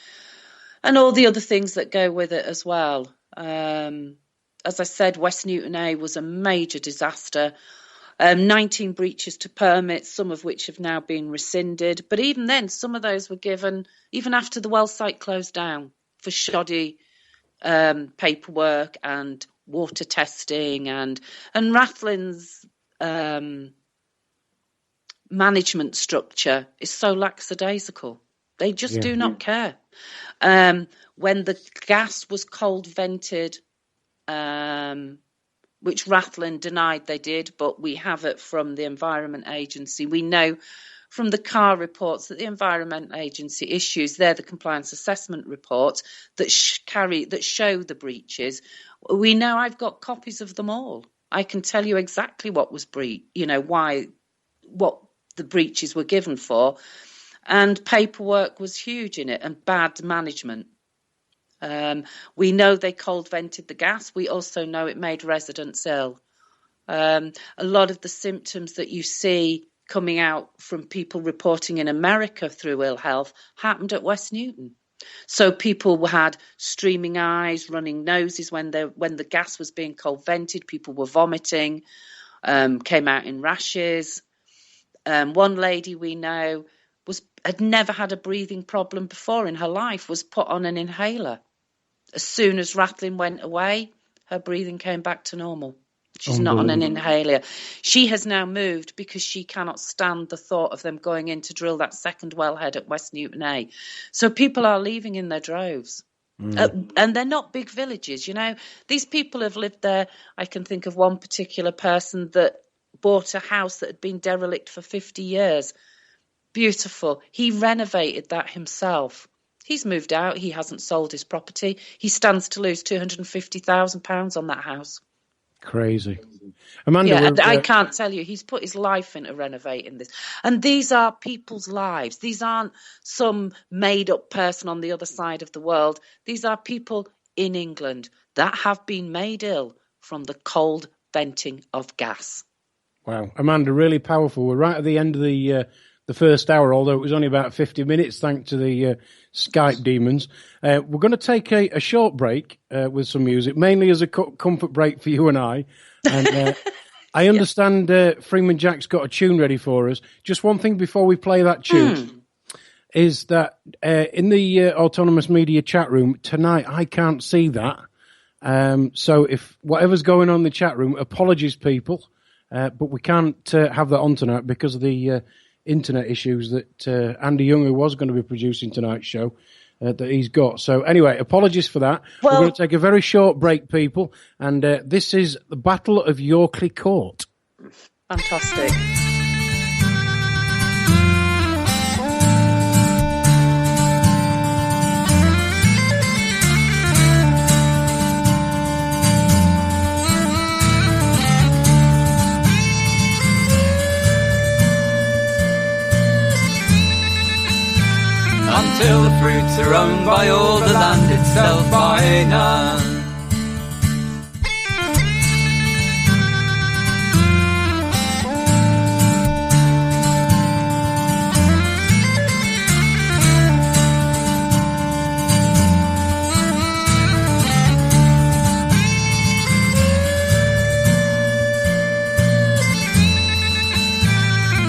and all the other things that go with it as well. As I said, West Newton A was a major disaster. 19 breaches to permits, some of which have now been rescinded. But even then, some of those were given, even after the well site closed down, for shoddy paperwork and water testing. And Rathling's management structure is so lackadaisical. They just do not care. When the gas was cold vented, which Rathling denied they did, but we have it from the Environment Agency. We know from the car reports that the Environment Agency issues, they're the compliance assessment reports that show the breaches. We know I've got copies of them all. I can tell you exactly what was what the breaches were given for, and paperwork was huge in it and bad management. We know they cold vented the gas. We also know it made residents ill. A lot of the symptoms that you see coming out from people reporting in America through ill health happened at West Newton. So people had streaming eyes, running noses when the gas was being cold vented. People were vomiting, came out in rashes. One lady we know had never had a breathing problem before in her life, was put on an inhaler. As soon as Rathling went away, her breathing came back to normal. She's not on an inhaler. She has now moved because she cannot stand the thought of them going in to drill that second wellhead at West Newton A. So people are leaving in their droves. And they're not big villages, you know. These people have lived there. I can think of one particular person that bought a house that had been derelict for 50 years. Beautiful. He renovated that himself. He's moved out. He hasn't sold his property. He stands to lose £250,000 on that house. Crazy. Amanda, I can't tell you. He's put his life into renovating this. And these are people's lives. These aren't some made-up person on the other side of the world. These are people in England that have been made ill from the cold venting of gas. Wow. Amanda, really powerful. We're right at the end of the first hour, although it was only about 50 minutes, thanks to the Skype demons. We're going to take a short break with some music, mainly as a comfort break for you and I. And I understand Freeman Jack's got a tune ready for us. Just one thing before we play that tune is that in the Autonomous Media chat room tonight, I can't see that. So if whatever's going on in the chat room, apologies, people, but we can't have that on tonight because of the internet issues that Andy Young, who was going to be producing tonight's show, that he's got. So anyway, apologies for that. Well, we're going to take a very short break, people, and this is the Battle of Yorkley Court. Fantastic. Until the fruits are owned by all, the land itself by none.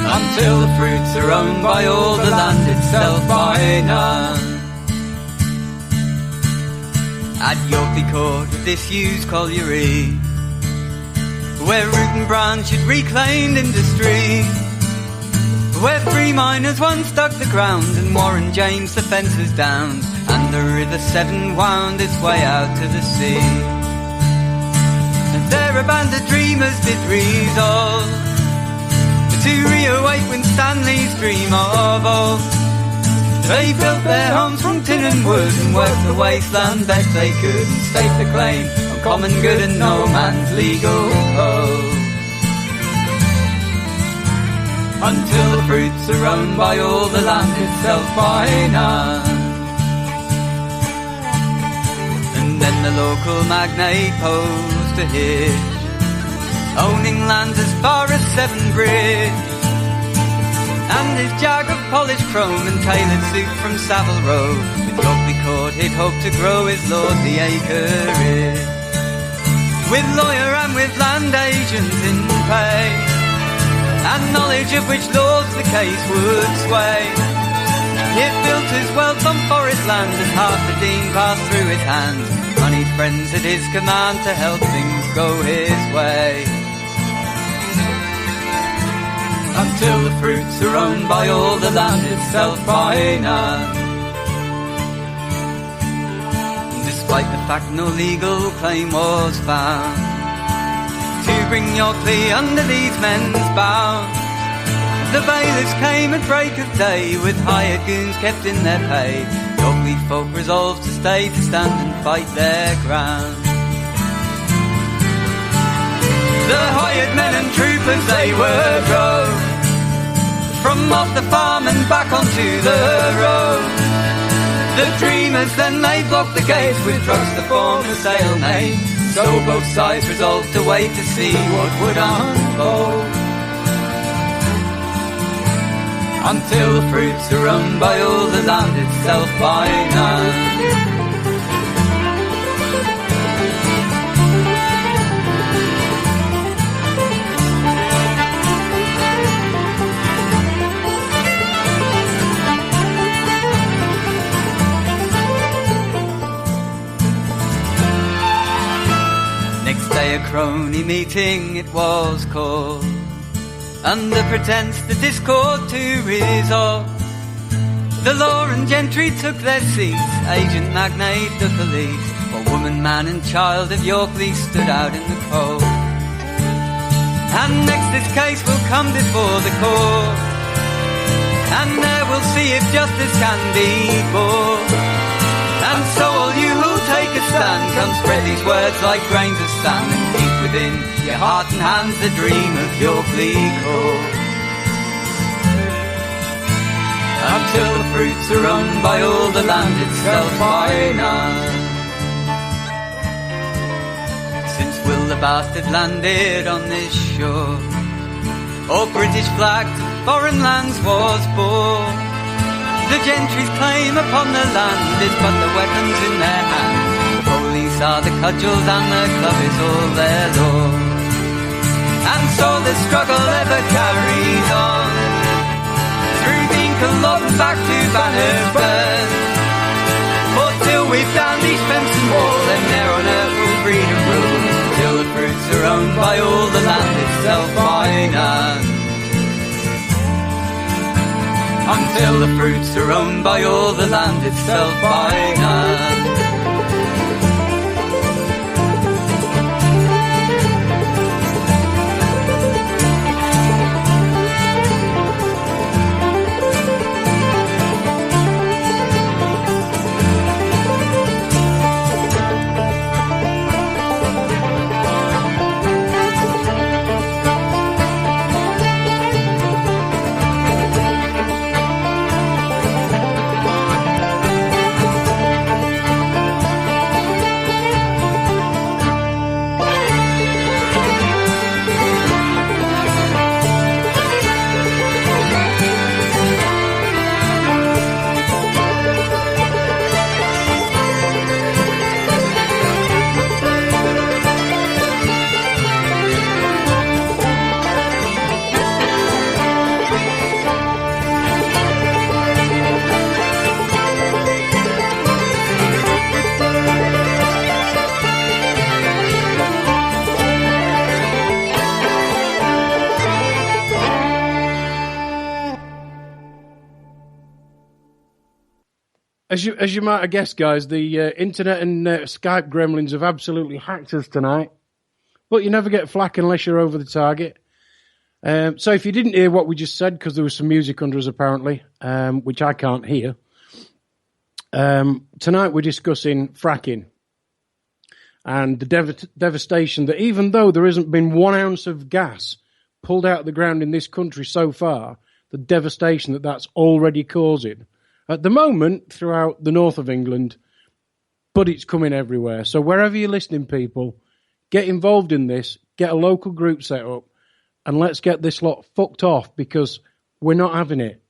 Until the fruits are owned by all, the land itself by none. At Yorkley Court of disused colliery, where root and branch had reclaimed industry, where free miners once dug the ground and Warren James the fences down, and the River Severn wound its way out to the sea. And there a band of dreamers did resolve to reawake Winstanley's dream of old. They built their homes from tin and wood and worked the wasteland best they could, and staked the claim on common good and no man's legal code. Until the fruits are owned by all, the land itself by none. And then the local magnate posed a hitch, owning lands as far as Severn Bridge, and his jag of polished chrome and tailored suit from Savile Row. With Yorkley Court he'd hope to grow his lordly acreage, with lawyer and with land agents in pay, and knowledge of which lords the case would sway. He'd built his wealth on forest land as half the Dean passed through his hands, moneyed friends at his command to help things go his way. Until the fruits are owned by all, the land itself by none. Despite the fact no legal claim was found to bring Yorkley under these men's bounds, the bailiffs came at break of day with hired goons kept in their pay. Yorkley folk resolved to stay, to stand and fight their ground. The hired men and troopers they were drove from off the farm and back onto the road. The dreamers then they blocked the gates with drugs to form a stalemate. So both sides resolved to wait to see what would unfold. Until the fruits are owned by all, the land itself by none. A crony meeting it was called, under pretence the discord to resolve. The law and gentry took their seats, agent, magnate, the police, while woman, man and child of Yorkley stood out in the cold. And next this case will come before the court, and there we'll see if justice can be bought. And so all you who take a stand, come spread these words like grains of sand, and keep within your heart and hands the dream of Yorkley Court. Until the fruits are owned by all, the land itself by none. Since Will the Bastard landed on this shore, all British flag to foreign lands was borne. The gentry's claim upon the land is but the weapons in their hands. The police are the cudgels and the club is all their law. And so the struggle ever carries on, through Dinkelot and back to Bannockburn. For till we've downed each fence and wall, then there on earth will freedom rule. Till the fruits are owned by all, the land itself by none. until the fruits are owned by all the land itself by now. As you might have guessed, guys, the internet and Skype gremlins have absolutely hacked us tonight. But you never get flack unless you're over the target. So if you didn't hear what we just said, because there was some music under us apparently, which I can't hear, tonight we're discussing fracking and the devastation that even though there hasn't been 1 ounce of gas pulled out of the ground in this country so far, the devastation that that's already causing. At the moment, throughout the north of England, but it's coming everywhere. So wherever you're listening, people, get involved in this, get a local group set up, and let's get this lot fucked off because we're not having it.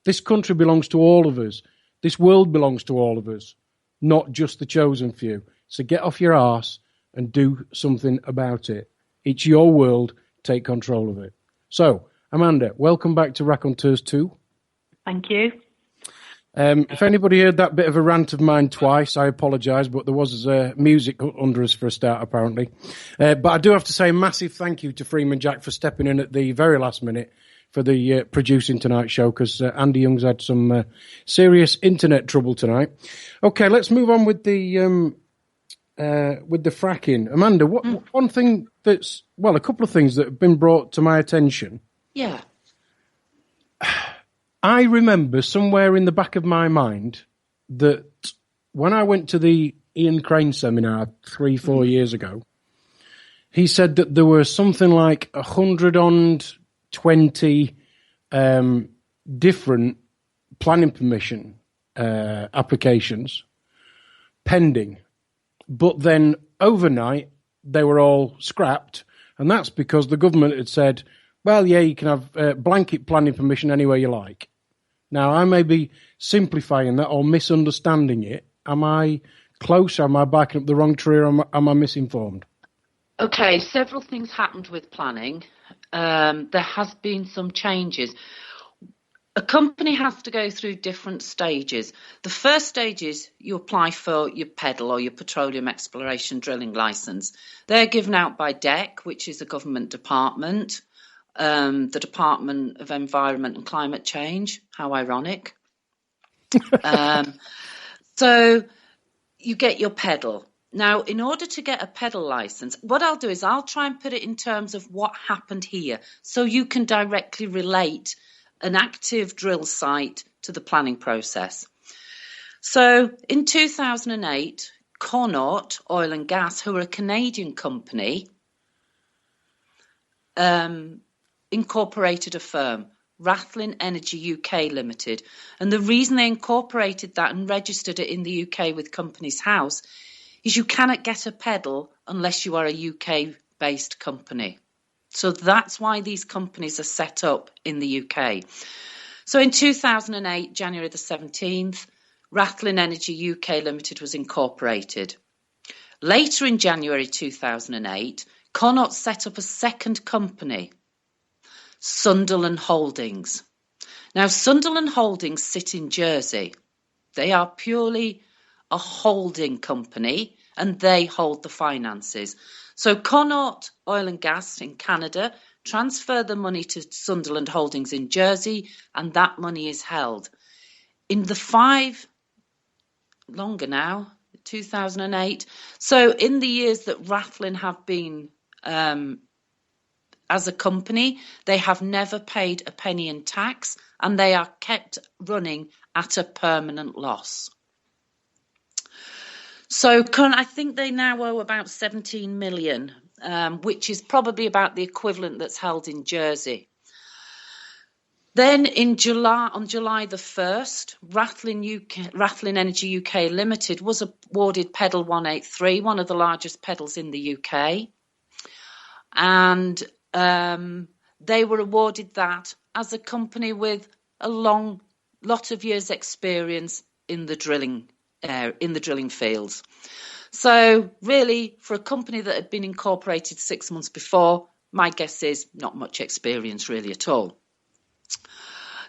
This country belongs to all of us. This world belongs to all of us, not just the chosen few. So get off your arse and do something about it. It's your world. Take control of it. So, Amanda, welcome back to Raconteurs 2. Thank you. If anybody heard that bit of a rant of mine twice, I apologise, but there was music under us for a start, apparently. But I do have to say a massive thank you to Freeman Jack for stepping in at the very last minute for the producing tonight's show, because Andy Young's had some serious internet trouble tonight. Okay, let's move on with the fracking. Amanda, one thing that's, well, a couple of things that have been brought to my attention. Yeah. I remember somewhere in the back of my mind that when I went to the Ian Crane seminar 3-4 years ago, he said that there were something like 120 different planning permission applications pending. But then overnight, they were all scrapped. And that's because the government had said, well, yeah, you can have blanket planning permission anywhere you like. Now, I may be simplifying that or misunderstanding it. Am I close? Am I backing up the wrong tree, or am I misinformed? Okay, several things happened with planning. There has been some changes. A company has to go through different stages. The first stage is you apply for your PEDAL or your Petroleum Exploration Drilling Licence. They're given out by DEC, which is a government department. The Department of Environment and Climate Change. How ironic. So you get your PEDAL. Now, in order to get a PEDAL licence, what I'll do is I'll try and put it in terms of what happened here so you can directly relate an active drill site to the planning process. So in 2008, Connaught Oil and Gas, who are a Canadian company, incorporated a firm, Rathlin Energy UK Limited. And the reason they incorporated that and registered it in the UK with Companies House is you cannot get a PEDAL unless you are a UK-based company. So that's why these companies are set up in the UK. So in 2008, January the 17th, Rathlin Energy UK Limited was incorporated. Later in January 2008, Connaught set up a second company, Sunderland Holdings. Now, Sunderland Holdings sit in Jersey. They are purely a holding company and they hold the finances. So Connaught Oil and Gas in Canada transfer the money to Sunderland Holdings in Jersey, and that money is held. In the longer now, 2008. So in the years that Rathlin have been as a company, they have never paid a penny in tax, and they are kept running at a permanent loss. So I think they now owe about 17 million, which is probably about the equivalent that's held in Jersey. Then on July the 1st, Rathlin Energy UK Limited was awarded Pedal 183, one of the largest pedals in the UK. And they were awarded that as a company with a lot of years' experience in the drilling fields. So really, for a company that had been incorporated 6 months before, my guess is not much experience really at all.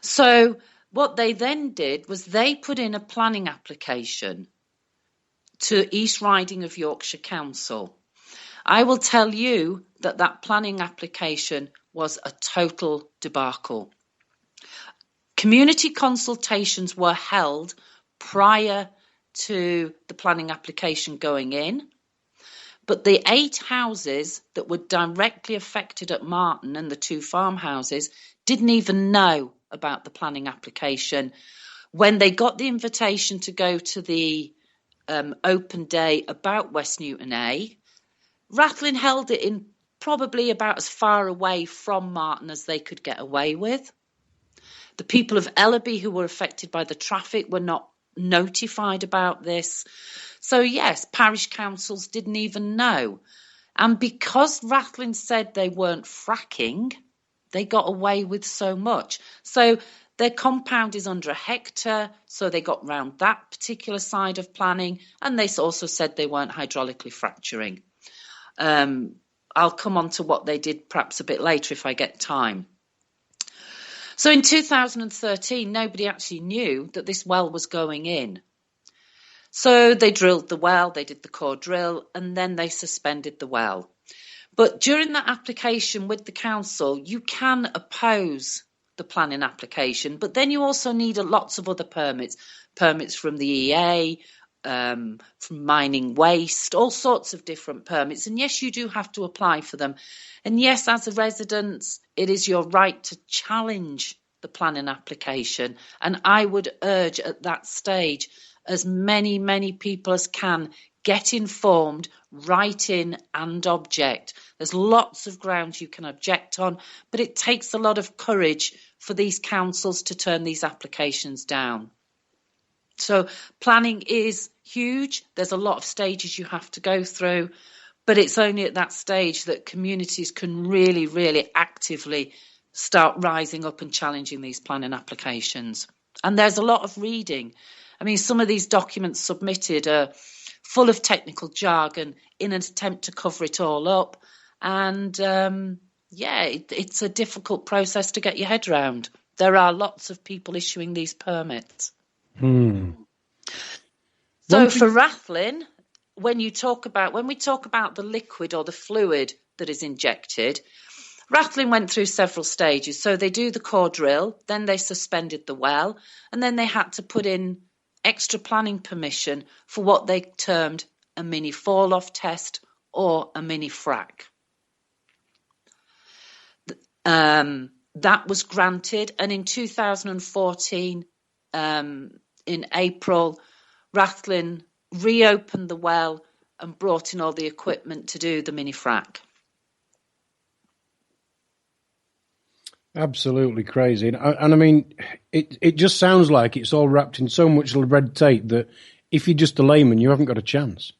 So what they then did was they put in a planning application to East Riding of Yorkshire Council. I will tell you that planning application was a total debacle. Community consultations were held prior to the planning application going in, but the 8 houses that were directly affected at Marton and the 2 farmhouses didn't even know about the planning application. When they got the invitation to go to the open day about West Newton A, Rathlin held it in probably about as far away from Marton as they could get away with. The people of Ellaby who were affected by the traffic were not notified about this. So yes, parish councils didn't even know. And because Rathlin said they weren't fracking, they got away with so much. So their compound is under a hectare, so they got round that particular side of planning, and they also said they weren't hydraulically fracturing. I'll come on to what they did perhaps a bit later if I get time. So in 2013, nobody actually knew that this well was going in. So they drilled the well, they did the core drill, and then they suspended the well. But during that application with the council, you can oppose the planning application, but then you also need lots of other permits from the EA, from mining waste, all sorts of different permits. And yes, you do have to apply for them. And yes, as a resident, it is your right to challenge the planning application. And I would urge at that stage, as many people as can, get informed, write in and object. There's lots of grounds you can object on, but it takes a lot of courage for these councils to turn these applications down. So planning is huge. There's a lot of stages you have to go through, but it's only at that stage that communities can really actively start rising up and challenging these planning applications. And there's a lot of reading. I mean, some of these documents submitted are full of technical jargon in an attempt to cover it all up. And it's a difficult process to get your head around. There are lots of people issuing these permits. So for Rathlin, when we talk about the liquid or the fluid that is injected, Rathlin went through several stages. So they do the core drill, then they suspended the well, and then they had to put in extra planning permission for what they termed a mini fall-off test or a mini frack. That was granted, and in 2014, in April, Rathlin reopened the well and brought in all the equipment to do the mini frack. Absolutely crazy. And I mean, it just sounds like it's all wrapped in so much red tape that if you're just a layman, you haven't got a chance.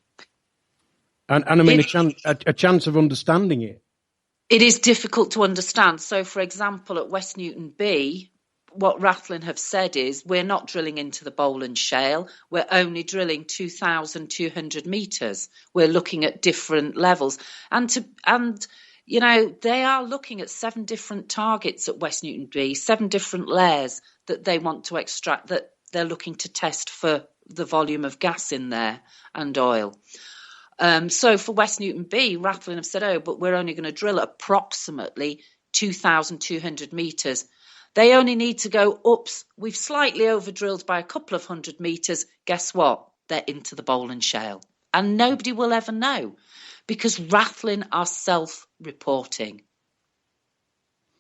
And I mean, a chance of understanding it. It is difficult to understand. So, for example, at West Newton B, what Rathlin have said is we're not drilling into the Boland Shale. We're only drilling 2,200 metres. We're looking at different levels. And they are looking at 7 different targets at West Newton B, 7 different layers that they want to extract, that they're looking to test for the volume of gas in there and oil. So for West Newton B, Rathlin have said, but we're only going to drill approximately 2,200 metres. They only need to go, oops, we've slightly over-drilled by a couple of 100 metres. Guess what? They're into the Bowland Shale. And nobody will ever know, because Rathlin are self-reporting.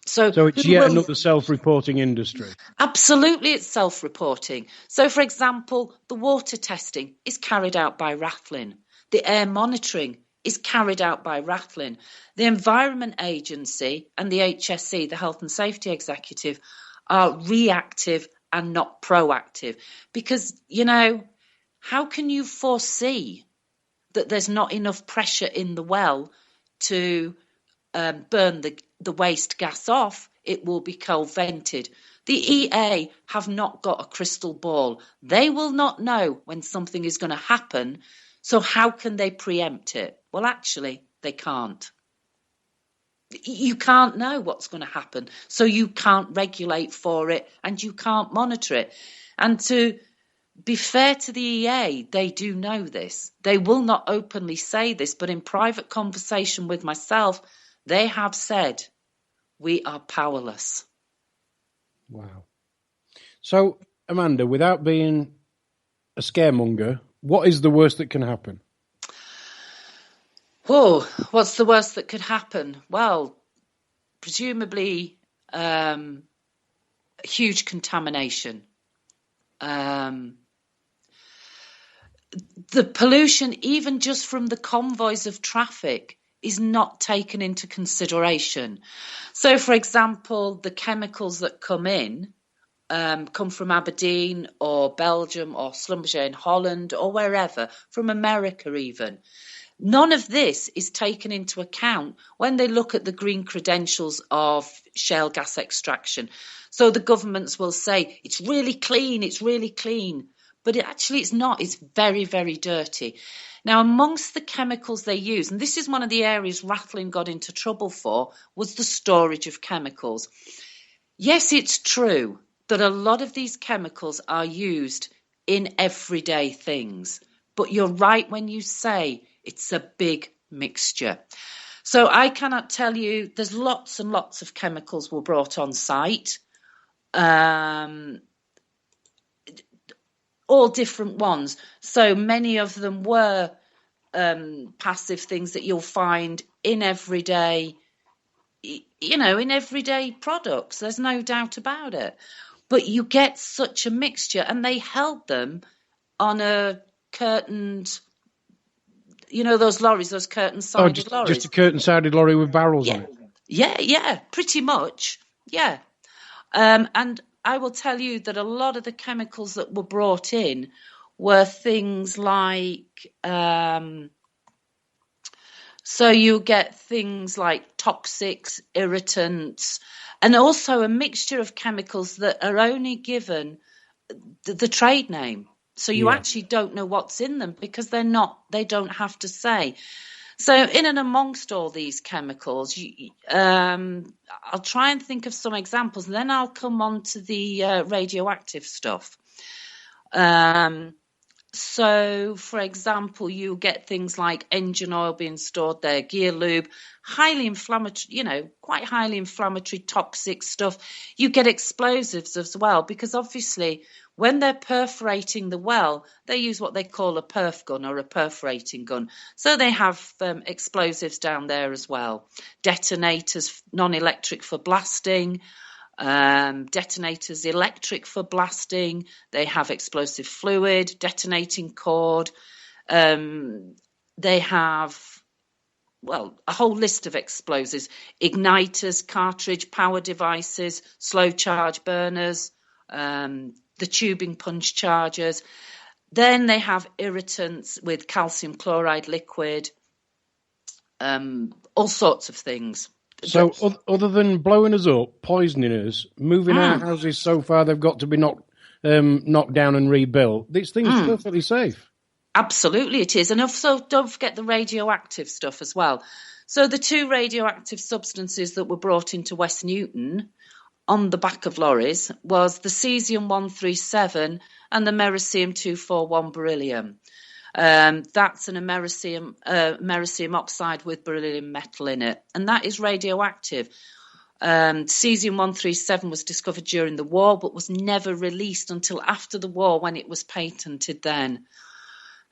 So it's yet another self-reporting industry. Absolutely, it's self-reporting. So, for example, the water testing is carried out by Rathlin. The air monitoring is carried out by Rathlin. The Environment Agency and the HSE, the Health and Safety Executive, are reactive and not proactive. Because, how can you foresee that there's not enough pressure in the well to burn the waste gas off? It will be cold vented. The EA have not got a crystal ball. They will not know when something is going to happen. So how can they preempt it? Well, actually, they can't. You can't know what's going to happen. So you can't regulate for it and you can't monitor it. And to be fair to the EA, they do know this. They will not openly say this, but in private conversation with myself, they have said, we are powerless. Wow. So, Amanda, without being a scaremonger, what is the worst that can happen? Oh, what's the worst that could happen? Well, presumably huge contamination. The pollution, even just from the convoys of traffic, is not taken into consideration. So, for example, the chemicals that come in come from Aberdeen or Belgium or Schlumberger in Holland or wherever, from America even. None of this is taken into account when they look at the green credentials of shale gas extraction. So the governments will say, it's really clean, but it's not. It's very, very dirty. Now, amongst the chemicals they use, and this is one of the areas Rathlin got into trouble for, was the storage of chemicals. Yes, it's true that a lot of these chemicals are used in everyday things, but you're right when you say it's a big mixture. So I cannot tell you, there's lots and lots of chemicals were brought on site. All different ones. So many of them were passive things that you'll find in everyday, in everyday products. There's no doubt about it. But you get such a mixture, and they held them on a curtained, those lorries, those curtain-sided lorries. Just a curtain-sided lorry with barrels on it. Yeah, pretty much. Yeah. And I will tell you that a lot of the chemicals that were brought in were things like, so you get things like toxics, irritants, and also a mixture of chemicals that are only given the trade name. So you actually don't know what's in them because they don't have to say. So in and amongst all these chemicals, I'll try and think of some examples, and then I'll come on to the radioactive stuff. So, for example, you get things like engine oil being stored there, gear lube, highly inflammatory, quite highly inflammatory, toxic stuff. You get explosives as well, because obviously when they're perforating the well, they use what they call a perf gun or a perforating gun. So they have explosives down there as well. Detonators, non-electric for blasting. Detonators electric for blasting. They have explosive fluid, detonating cord. They have, a whole list of explosives: igniters, cartridge, power devices, slow charge burners, the tubing punch chargers. Then they have irritants with calcium chloride liquid, all sorts of things. So other than blowing us up, poisoning us, moving our houses so far they've got to be knocked down and rebuilt, this thing's perfectly safe. Absolutely it is. And also don't forget the radioactive stuff as well. So the two radioactive substances that were brought into West Newton on the back of lorries was the cesium-137 and the americium-241 beryllium. That's an americium oxide with beryllium metal in it, and that is radioactive. Cesium-137 was discovered during the war, but was never released until after the war when it was patented then.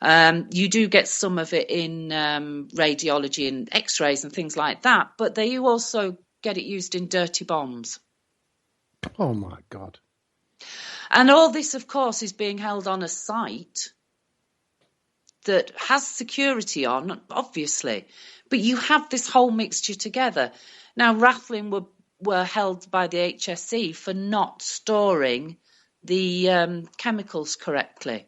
You do get some of it in radiology and x-rays and things like that, but they also get it used in dirty bombs. Oh, my God. And all this, of course, is being held on a site that has security on, obviously, but you have this whole mixture together. Now, Rathlin were held by the HSE for not storing the chemicals correctly.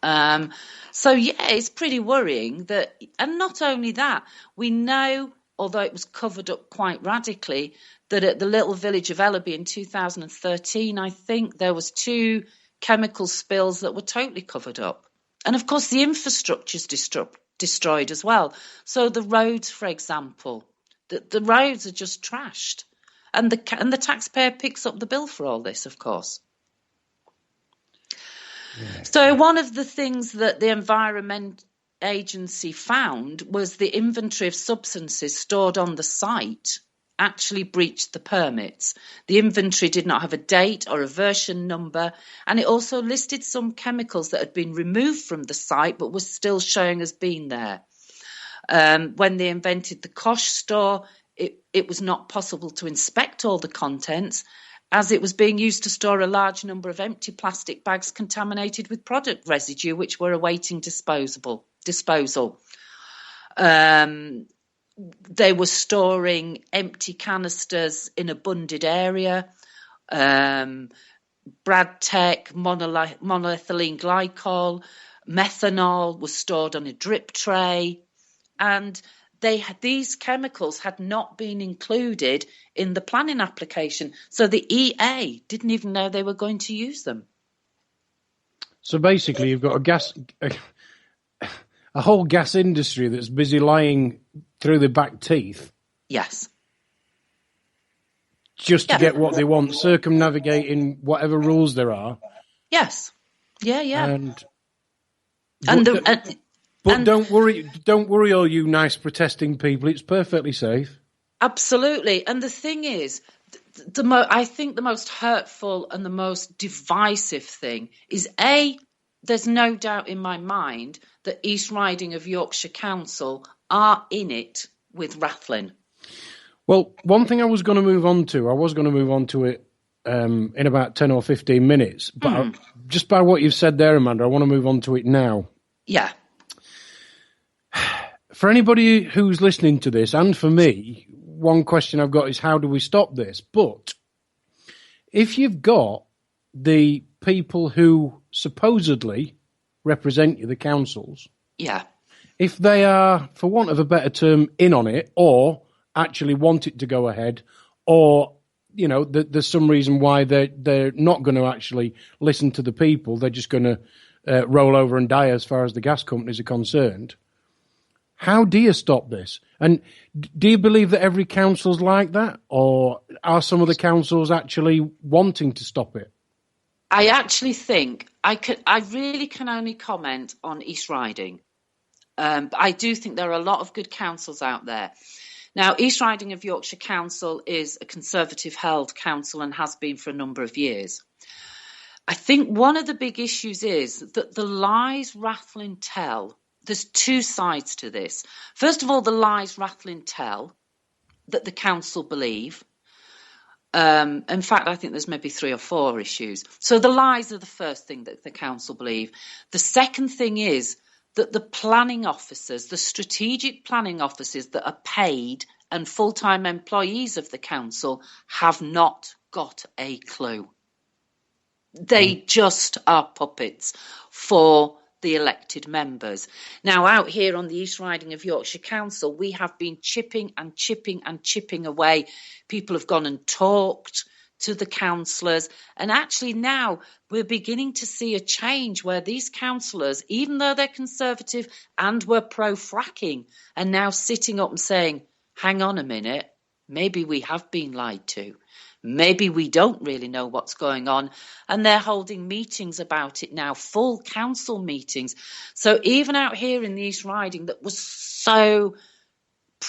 So, yeah, it's pretty worrying that, and not only that, we know, although it was covered up quite radically, that at the little village of Ellaby in 2013, I think there was 2 chemical spills that were totally covered up. And, of course, the infrastructure's destroyed as well. So the roads, for example, the roads are just trashed. And the taxpayer picks up the bill for all this, of course. Yeah. So one of the things that the Environment Agency found was the inventory of substances stored on the site actually breached the permits. The inventory did not have a date or a version number, and it also listed some chemicals that had been removed from the site but was still showing as being there. When they invented the Kosh store, it was not possible to inspect all the contents, as it was being used to store a large number of empty plastic bags contaminated with product residue, which were awaiting disposal. They were storing empty canisters in a bunded area. Bradtec, monoethylene glycol, methanol was stored on a drip tray. And these chemicals had not been included in the planning application. So the EA didn't even know they were going to use them. So basically you've got a whole gas industry that's busy lying through the back teeth. Yes. Just to get what they want, circumnavigating whatever rules there are. Yes. Yeah. But don't worry, all you nice protesting people. It's perfectly safe. Absolutely. And the thing is, I think the most hurtful and the most divisive thing is, there's no doubt in my mind that East Riding of Yorkshire Council are in it with Rathlin. Well, one thing I was going to move on to it in about 10 or 15 minutes. But just by what you've said there, Amanda, I want to move on to it now. Yeah. For anybody who's listening to this, and for me, one question I've got is, how do we stop this? But if you've got the people who supposedly represent you, the councils, yeah, if they are, for want of a better term, in on it, or actually want it to go ahead, or, you know, there's some reason why they're not going to actually listen to the people, they're just going to roll over and die as far as the gas companies are concerned. How do you stop this? And do you believe that every council's like that? Or are some of the councils actually wanting to stop it? I actually think I really can only comment on East Riding. But I do think there are a lot of good councils out there. Now, East Riding of Yorkshire Council is a Conservative-held council and has been for a number of years. I think one of the big issues is that the lies Rathlin tell, there's 2 sides to this. First of all, the lies Rathlin tell that the council believe. In fact, I think there's maybe 3 or 4 issues. So the lies are the first thing that the council believe. The second thing is that the planning officers, the strategic planning officers that are paid and full-time employees of the council have not got a clue. They just are puppets for the elected members. Now, out here on the East Riding of Yorkshire Council, we have been chipping away. People have gone and talked to the councillors, and actually now we're beginning to see a change where these councillors, even though they're Conservative and were pro-fracking, are now sitting up and saying, hang on a minute, maybe we have been lied to. Maybe we don't really know what's going on. And they're holding meetings about it now, full council meetings. So even out here in the East Riding that was so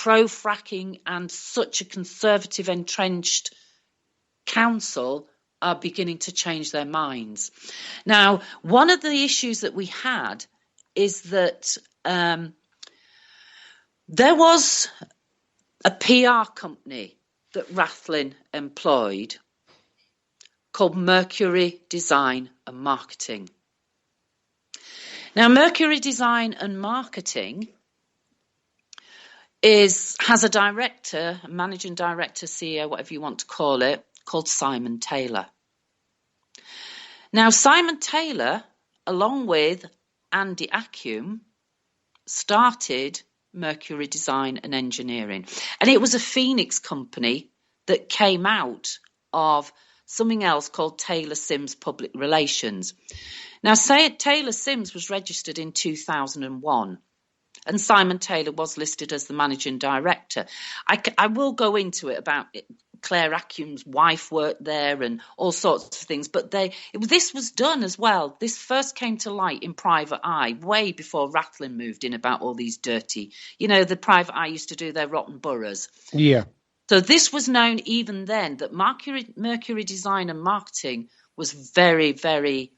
pro-fracking and such a conservative, entrenched council are beginning to change their minds. Now, one of the issues that we had is that there was a PR company that Rathlin employed called Mercury Design and Marketing. Now, Mercury Design and Marketing has a director, a managing director, CEO, whatever you want to call it, called Simon Taylor. Now, Simon Taylor, along with Ade Hardy, started Mercury Design and Engineering. And it was a Phoenix company that came out of something else called Taylor Sims Public Relations. Now, Taylor Sims was registered in 2001. And Simon Taylor was listed as the managing director. I will go into it about it. Claire Acume's wife worked there and all sorts of things. But this was done as well. This first came to light in Private Eye way before Rathlin moved in about all these dirty. The Private Eye used to do their rotten boroughs. Yeah. So this was known even then that Mercury Design and Marketing was very, very,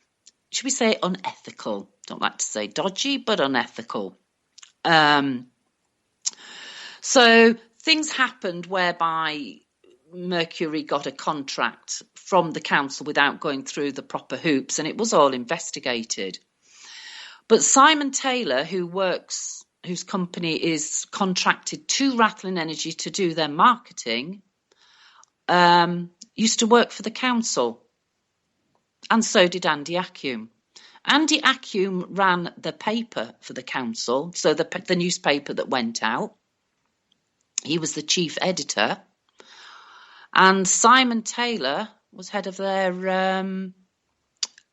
should we say, unethical. Don't like to say dodgy, but unethical. So things happened whereby Mercury got a contract from the council without going through the proper hoops, and it was all investigated. But Simon Taylor, whose company is contracted to Rathlin Energy to do their marketing, used to work for the council, and so did Ade Hardy. Ade Hardy ran the paper for the council, so the newspaper that went out. He was the chief editor. And Simon Taylor was head of their,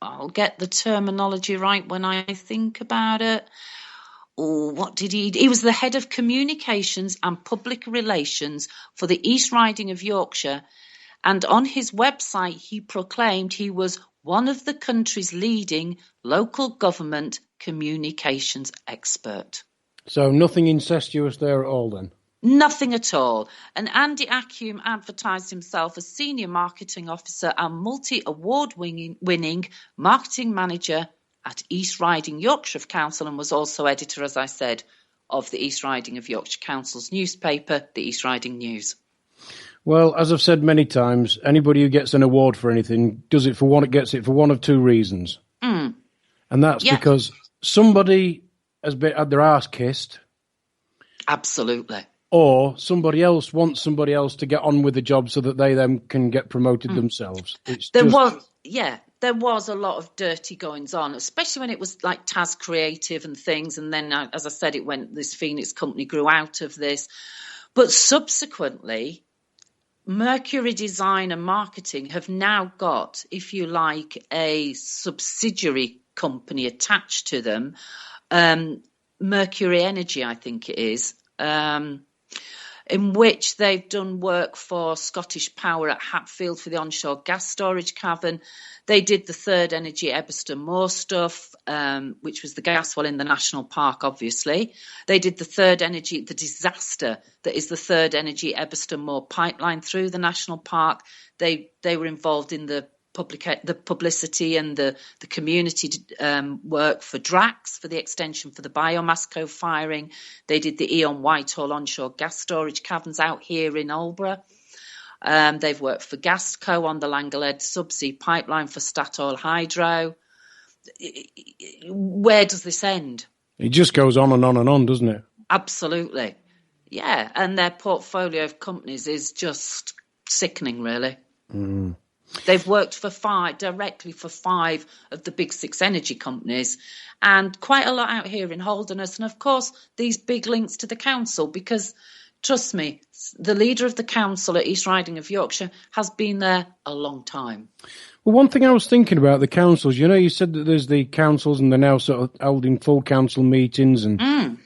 I'll get the terminology right when I think about it. Oh, what did he do? He was the head of communications and public relations for the East Riding of Yorkshire. And on his website, he proclaimed he was one of the country's leading local government communications expert. So nothing incestuous there at all then? Nothing at all. And Ade Hardy advertised himself as Senior Marketing Officer and multi-award winning marketing manager at East Riding Yorkshire Council, and was also editor, as I said, of the East Riding of Yorkshire Council's newspaper, the East Riding News. Well, as I've said many times, anybody who gets an award for anything gets it for one of two reasons. And that's because somebody has had their arse kissed. Absolutely. Or somebody else wants somebody else to get on with the job so that they then can get promoted themselves. There was a lot of dirty goings on, especially when it was like Taz Creative and things. And then, as I said, this Phoenix company grew out of this. But subsequently, Mercury Design and Marketing have now got, if you like, a subsidiary company attached to them, Mercury Energy, I think it is, in which they've done work for Scottish Power at Hatfield for the onshore gas storage cavern. They did the Third Energy Eberston Moor stuff, which was the gas well in the national park, obviously. They did the disaster that is the Third Energy Eberston Moor pipeline through the national park. They were involved in the publicity and the community work for Drax, for the extension for the biomass co-firing. They did the Eon Whitehall onshore gas storage caverns out here in Aldeburgh. They've worked for Gasco on the Langaled subsea pipeline for Statoil Hydro. Where does this end? It just goes on and on and on, doesn't it? Absolutely. Yeah, and their portfolio of companies is just sickening, really. They've worked directly for 5 of the big 6 energy companies, and quite a lot out here in Holderness. And of course, these big links to the council, because trust me, the leader of the council at East Riding of Yorkshire has been there a long time. Well, one thing I was thinking about the councils, you said that there's the councils and they're now sort of holding full council meetings. And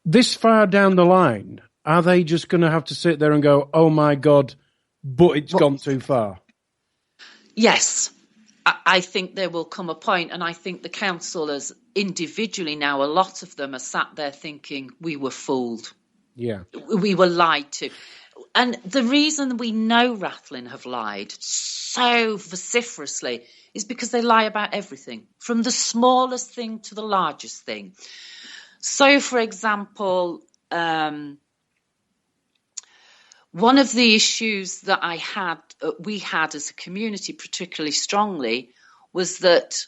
this far down the line, are they just going to have to sit there and go, oh my God, but it's gone too far? Yes. I think there will come a point, and I think the councillors individually now, a lot of them are sat there thinking, we were fooled. Yeah. We were lied to. And the reason we know Rathlin have lied so vociferously is because they lie about everything, from the smallest thing to the largest thing. So, for example, one of the issues that we had as a community particularly strongly was that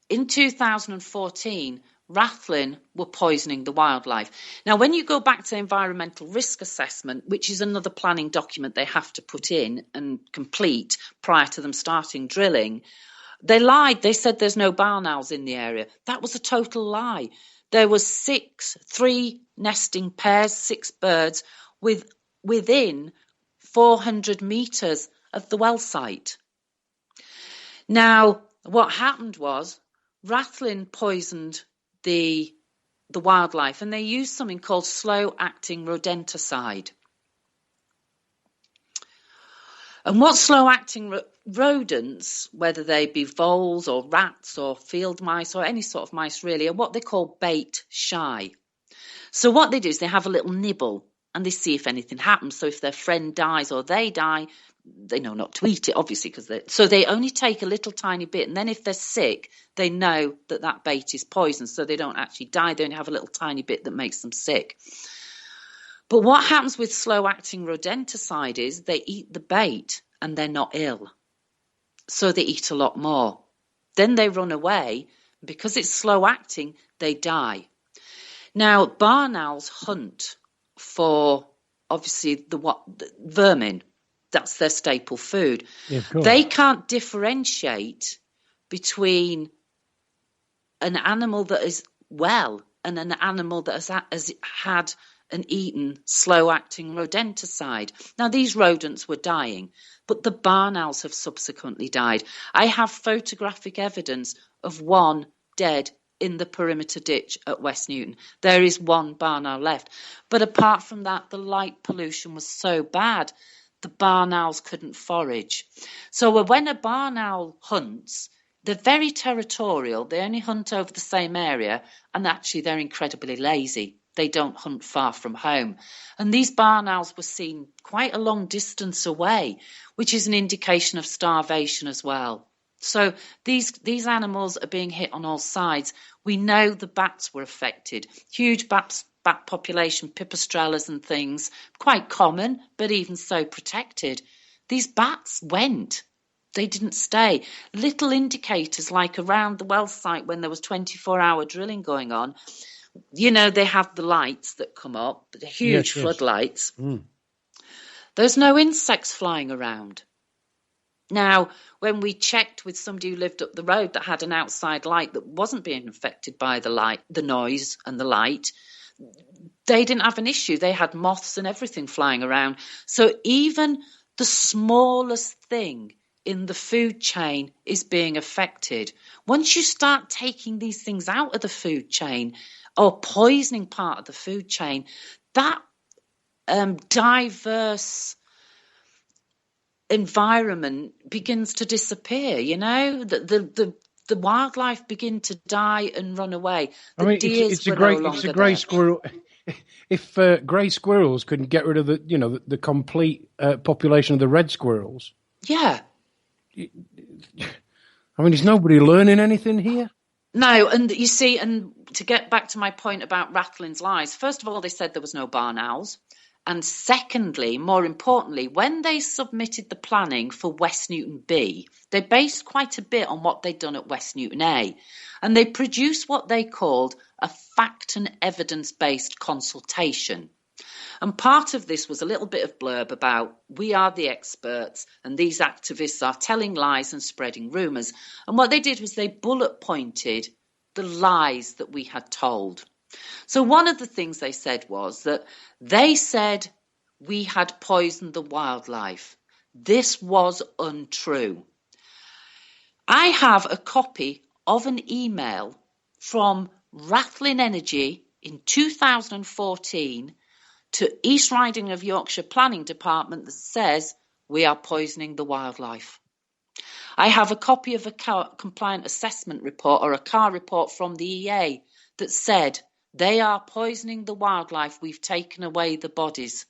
in 2014, Rathlin were poisoning the wildlife. Now, when you go back to environmental risk assessment, which is another planning document they have to put in and complete prior to them starting drilling, they lied. They said there's no barn owls in the area. That was a total lie. There was 3 nesting pairs, 6 birds within 400 metres of the well site. Now, what happened was Rathlin poisoned the wildlife, and they used something called slow-acting rodenticide. And what slow-acting rodents, whether they be voles or rats or field mice or any sort of mice really, are what they call bait shy. So what they do is they have a little nibble and they see if anything happens. So if their friend dies or they die, they know not to eat it, obviously, so they only take a little tiny bit, and then if they're sick, they know that bait is poison, so they don't actually die. They only have a little tiny bit that makes them sick. But what happens with slow-acting rodenticide is they eat the bait and they're not ill, so they eat a lot more. Then they run away. Because it's slow-acting, they die. Now, barn owls hunt for, obviously, the vermin. That's their staple food. Yeah, of course. They can't differentiate between an animal that is well and an animal that has had and eaten slow-acting rodenticide. Now, these rodents were dying, but the barn owls have subsequently died. I have photographic evidence of one dead in the perimeter ditch at West Newton. There is one barn owl left. But apart from that, the light pollution was so bad, the barn owls couldn't forage. So when a barn owl hunts, they're very territorial. They only hunt over the same area, and actually they're incredibly lazy. They don't hunt far from home. And these barn owls were seen quite a long distance away, which is an indication of starvation as well. So these animals are being hit on all sides. We know the bats were affected. Huge bat population, pipistrellas and things, quite common, but even so protected. These bats went. They didn't stay. Little indicators, like around the well site when there was 24-hour drilling going on, you know, they have the lights that come up, the huge floodlights. Mm. There's no insects flying around. Now, when we checked with somebody who lived up the road that had an outside light that wasn't being affected by the noise and the light, they didn't have an issue. They had moths and everything flying around. So even the smallest thing in the food chain is being affected. Once you start taking these things out of the food chain or poisoning part of the food chain, that diverse environment begins to disappear. You know, the wildlife begin to die and run away. It's a grey squirrel. If grey squirrels couldn't get rid of the complete population of the red squirrels, yeah. I mean, is nobody learning anything here? No, and you see, and to get back to my point about Rathlin's lies, first of all, they said there was no barn owls. And secondly, more importantly, when they submitted the planning for West Newton B, they based quite a bit on what they'd done at West Newton A. And they produced what they called a fact and evidence-based consultation. And part of this was a little bit of blurb about we are the experts and these activists are telling lies and spreading rumours. And what they did was they bullet pointed the lies that we had told. So one of the things they said was that they said we had poisoned the wildlife. This was untrue. I have a copy of an email from Rathlin Energy in 2014 to East Riding of Yorkshire Planning Department that says we are poisoning the wildlife. I have a copy of a compliant assessment report or a CAR report from the EA that said They are poisoning the wildlife. We've taken away the bodies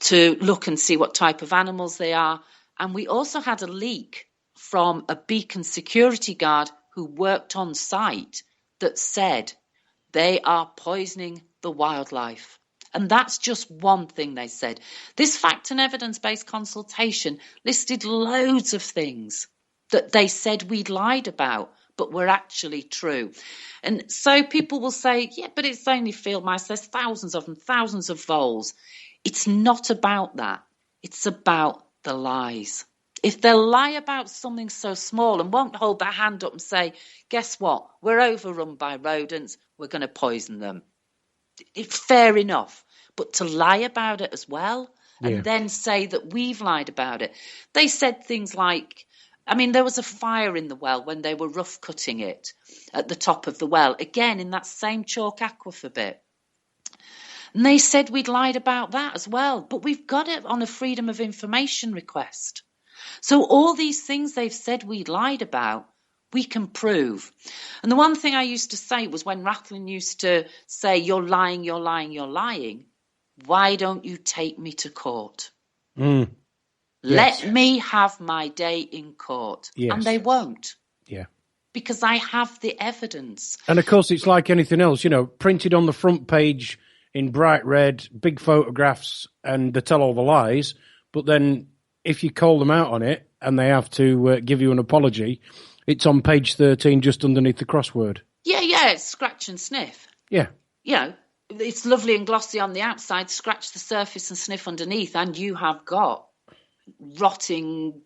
to look and see what type of animals they are. And we also had a leak from a beacon security guard who worked on site that said they are poisoning the wildlife. And that's just one thing they said. This fact and evidence-based consultation listed loads of things that they said we'd lied about, but were actually true. And so people will say, yeah, but it's only field mice. There's thousands of them, thousands of voles. It's not about that. It's about the lies. If they lie about something so small and won't hold their hand up and say, guess what? We're overrun by rodents. We're going to poison them. It's fair enough. But to lie about it as well and then say that we've lied about it. They said things like, I mean, there was a fire in the well when they were rough cutting it at the top of the well, again in that same chalk aquifer bit. And they said we'd lied about that as well, but we've got it on a freedom of information request. So all these things they've said we'd lied about, we can prove. And the one thing I used to say was when Rattling used to say, you're lying, you're lying, you're lying, why don't you take me to court? Let me have my day in court. Yes. And they won't. Yeah. Because I have the evidence. And of course, it's like anything else, printed on the front page in bright red, big photographs, and they tell all the lies. But then if you call them out on it and they have to give you an apology, it's on page 13 just underneath the crossword. Yeah, it's scratch and sniff. Yeah. It's lovely and glossy on the outside, scratch the surface and sniff underneath, and you have got rotting,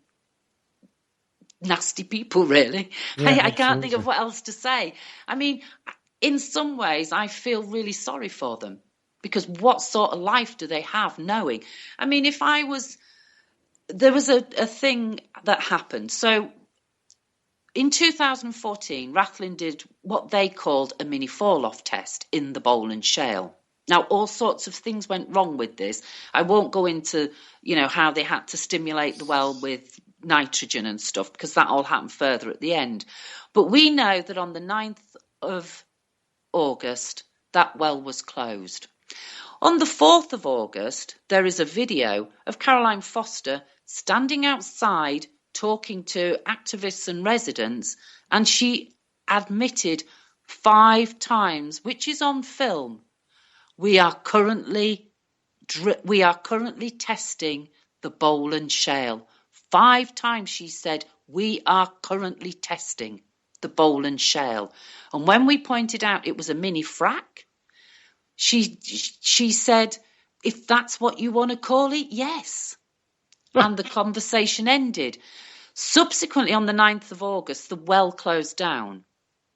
nasty people, really. Yeah, I can't think of what else to say. I mean, in some ways, I feel really sorry for them, because what sort of life do they have knowing? I mean, there was a thing that happened. So in 2014, Rattling did what they called a mini fall-off test in the Bowland Shale. Now, all sorts of things went wrong with this. I won't go into, how they had to stimulate the well with nitrogen and stuff, because that all happened further at the end. But we know that on the 9th of August, that well was closed. On the 4th of August, there is a video of Caroline Foster standing outside talking to activists and residents, and she admitted 5 times, which is on film, we are currently testing the Bowland Shale. 5 times she said, we are currently testing the Bowland Shale. And when we pointed out it was a mini frack, she said, if that's what you want to call it, yes. And the conversation ended. Subsequently, on the 9th of August, the well closed down.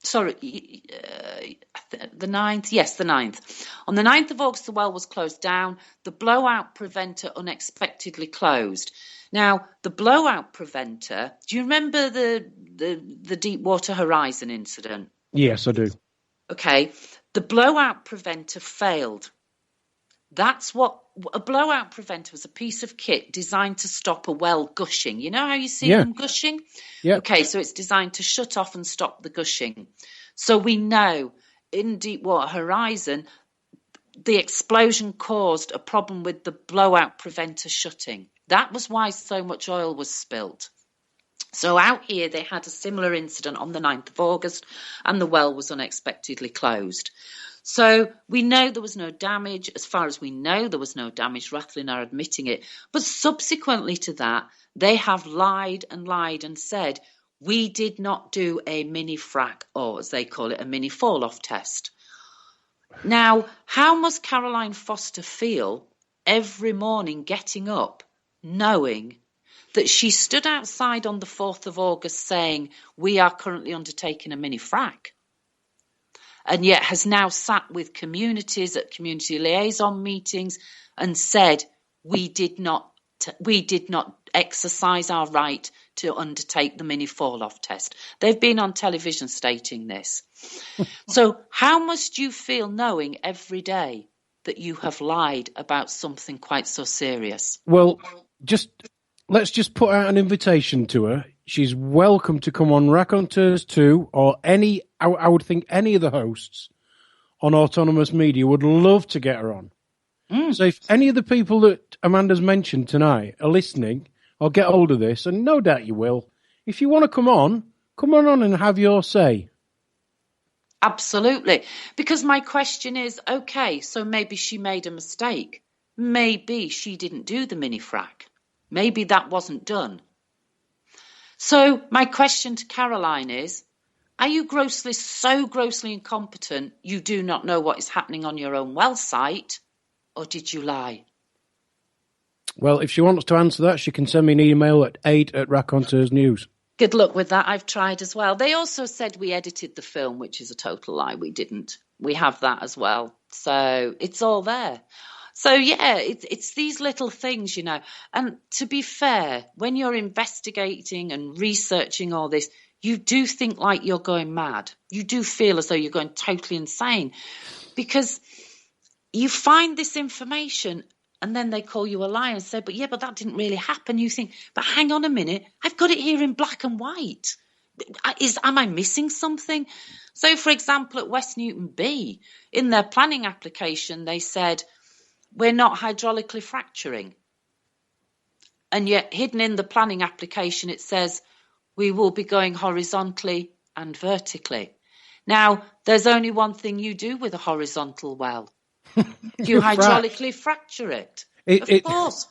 Sorry, the 9th? Yes, the 9th. On the 9th of August, the well was closed down. The blowout preventer unexpectedly closed. Now, the blowout preventer, do you remember the Deepwater Horizon incident? Yes, I do. Okay, the blowout preventer failed. That's what a blowout preventer was, a piece of kit designed to stop a well gushing. You know how you see them gushing? Yeah. Okay, so it's designed to shut off and stop the gushing. So we know in Deepwater Horizon, the explosion caused a problem with the blowout preventer shutting. That was why so much oil was spilt. So out here, they had a similar incident on the 9th of August, and the well was unexpectedly closed. So we know there was no damage. As far as we know, there was no damage. Rattling are admitting it. But subsequently to that, they have lied and said, we did not do a mini frack, or as they call it, a mini fall-off test. Now, how must Caroline Foster feel every morning getting up, knowing that she stood outside on the 4th of August saying, we are currently undertaking a mini frack, and yet has now sat with communities at community liaison meetings and said, we did not exercise our right to undertake the mini fall-off test. They've been on television stating this. So how must you feel knowing every day that you have lied about something quite so serious? Well, let's just put out an invitation to her. She's welcome to come on Raconteurs 2 or I would think any of the hosts on Autonomous Media would love to get her on. So if any of the people that Amanda's mentioned tonight are listening, I'll get hold of this, and no doubt you will. If you want to come on and have your say. Absolutely. Because my question is, okay, so maybe she made a mistake. Maybe she didn't do the mini frack. Maybe that wasn't done. So my question to Caroline is, are you so grossly incompetent you do not know what is happening on your own well site, or did you lie? Well, if she wants to answer that, she can send me an email at 8@Raconteurs News. Good luck with that. I've tried as well. They also said we edited the film, which is a total lie. We didn't. We have that as well. So it's all there. So, yeah, it's these little things, you know. And to be fair, when you're investigating and researching all this, you do think like you're going mad. You do feel as though you're going totally insane because you find this information and then they call you a liar and say, but that didn't really happen. You think, but hang on a minute, I've got it here in black and white. Am I missing something? So, for example, at West Newton B, in their planning application, they said, we're not hydraulically fracturing. And yet hidden in the planning application, it says, we will be going horizontally and vertically. Now, there's only one thing you do with a horizontal well. You hydraulically fracture it. Of course.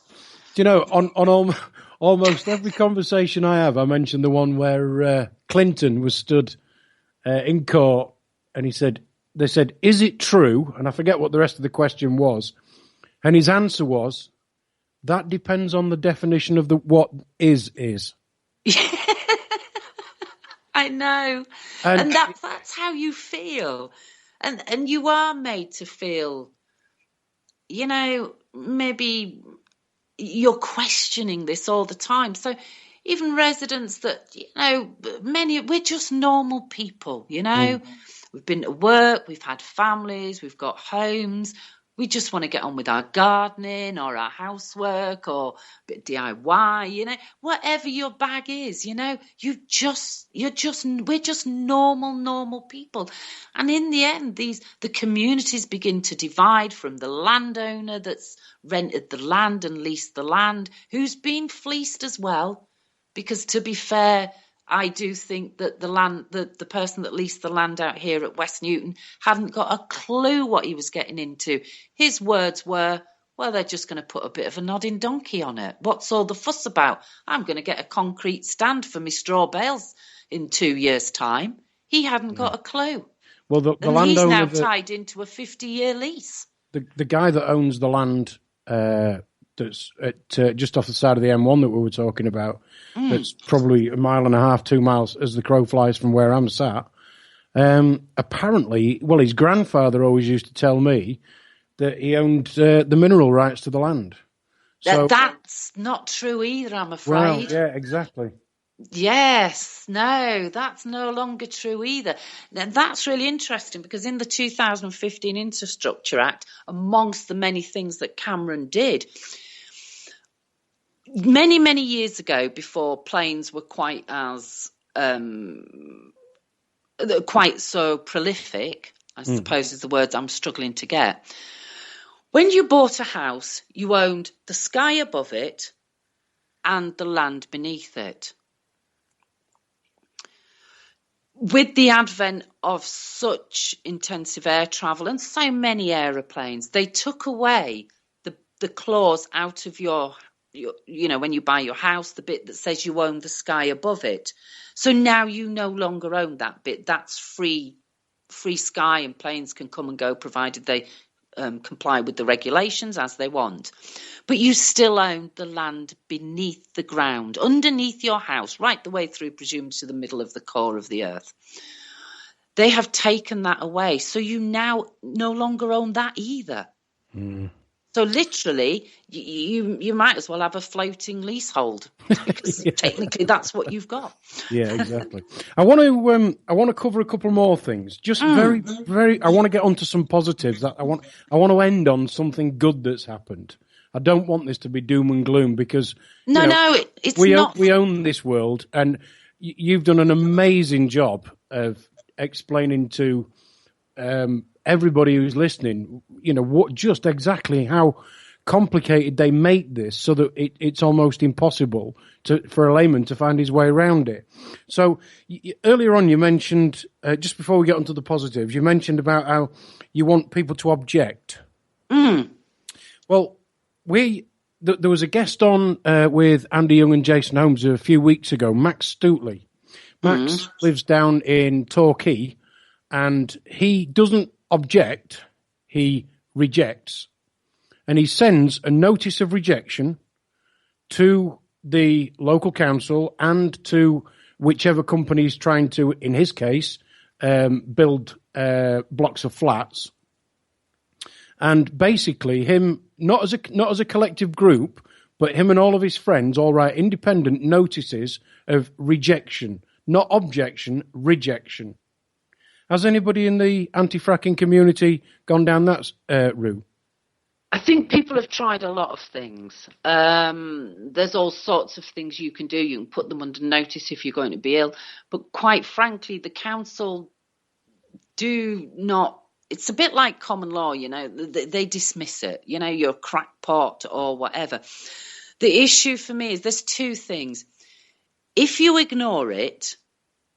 Do you know, on almost every conversation I have, I mention the one where Clinton was stood in court and they said, is it true? And I forget what the rest of the question was. And his answer was, that depends on the definition of what is. I know. And that's how you feel. And you are made to feel, you know, maybe you're questioning this all the time. So even residents that, you know, we're just normal people, you know. We've been to work, we've had families, we've got homes. We just want to get on with our gardening or our housework or a bit DIY, you know, whatever your bag is, you know, we're just normal people. And in the end, the communities begin to divide from the landowner that's rented the land and leased the land, who's been fleeced as well. Because to be fair, I do think that the person that leased the land out here at West Newton hadn't got a clue what he was getting into. His words were, well, they're just going to put a bit of a nodding donkey on it. What's all the fuss about? I'm going to get a concrete stand for my straw bales in 2 years' time. He hadn't got a clue. Well, the and landowner he's now tied into a 50-year lease. The guy that owns the land that's at just off the side of the M1 that we were talking about, that's probably 1.5 miles, 2 miles as the crow flies from where I'm sat. Apparently, well, his grandfather always used to tell me that he owned the mineral rights to the land. So, that's not true either, I'm afraid. Well, yeah, exactly. Yes, no, that's no longer true either. Now, that's really interesting because in the 2015 Infrastructure Act, amongst the many things that Cameron did, many years ago, before planes were quite so prolific, I suppose is the words I'm struggling to get. When you bought a house, you owned the sky above it and the land beneath it. With the advent of such intensive air travel and so many aeroplanes, they took away the clause out of your, you know, when you buy your house, the bit that says you own the sky above it. So now you no longer own that bit. That's free sky, and planes can come and go provided they comply with the regulations as they want. But you still own the land beneath the ground, underneath your house, right the way through, presumably, to the middle of the core of the earth. They have taken that away. So you now no longer own that either. So literally, you might as well have a floating leasehold, because technically that's what you've got. Yeah, exactly. I want to cover a couple more things. Just very. I want to get onto some positives. I want to end on something good that's happened. I don't want this to be doom and gloom because it's not. We own this world, and you've done an amazing job of explaining to everybody who's listening, what just exactly how complicated they make this so that it's almost impossible for a layman to find his way around it. So earlier on, you mentioned, just before we get onto the positives, you mentioned about how you want people to object. Well, there was a guest on with Andy Young and Jason Holmes a few weeks ago, Max Stootley. Max lives down in Torquay, and he doesn't object, he rejects. And he sends a notice of rejection to the local council and to whichever company is trying to, in his case, build blocks of flats. And basically, him, not as a collective group, but him and all of his friends all write independent notices of rejection, not objection, rejection. Has anybody in the anti-fracking community gone down that route? I think people have tried a lot of things. There's all sorts of things you can do. You can put them under notice if you're going to be ill. But quite frankly, the council do not. It's a bit like common law, they dismiss it. You're a crackpot or whatever. The issue for me is there's two things. If you ignore it,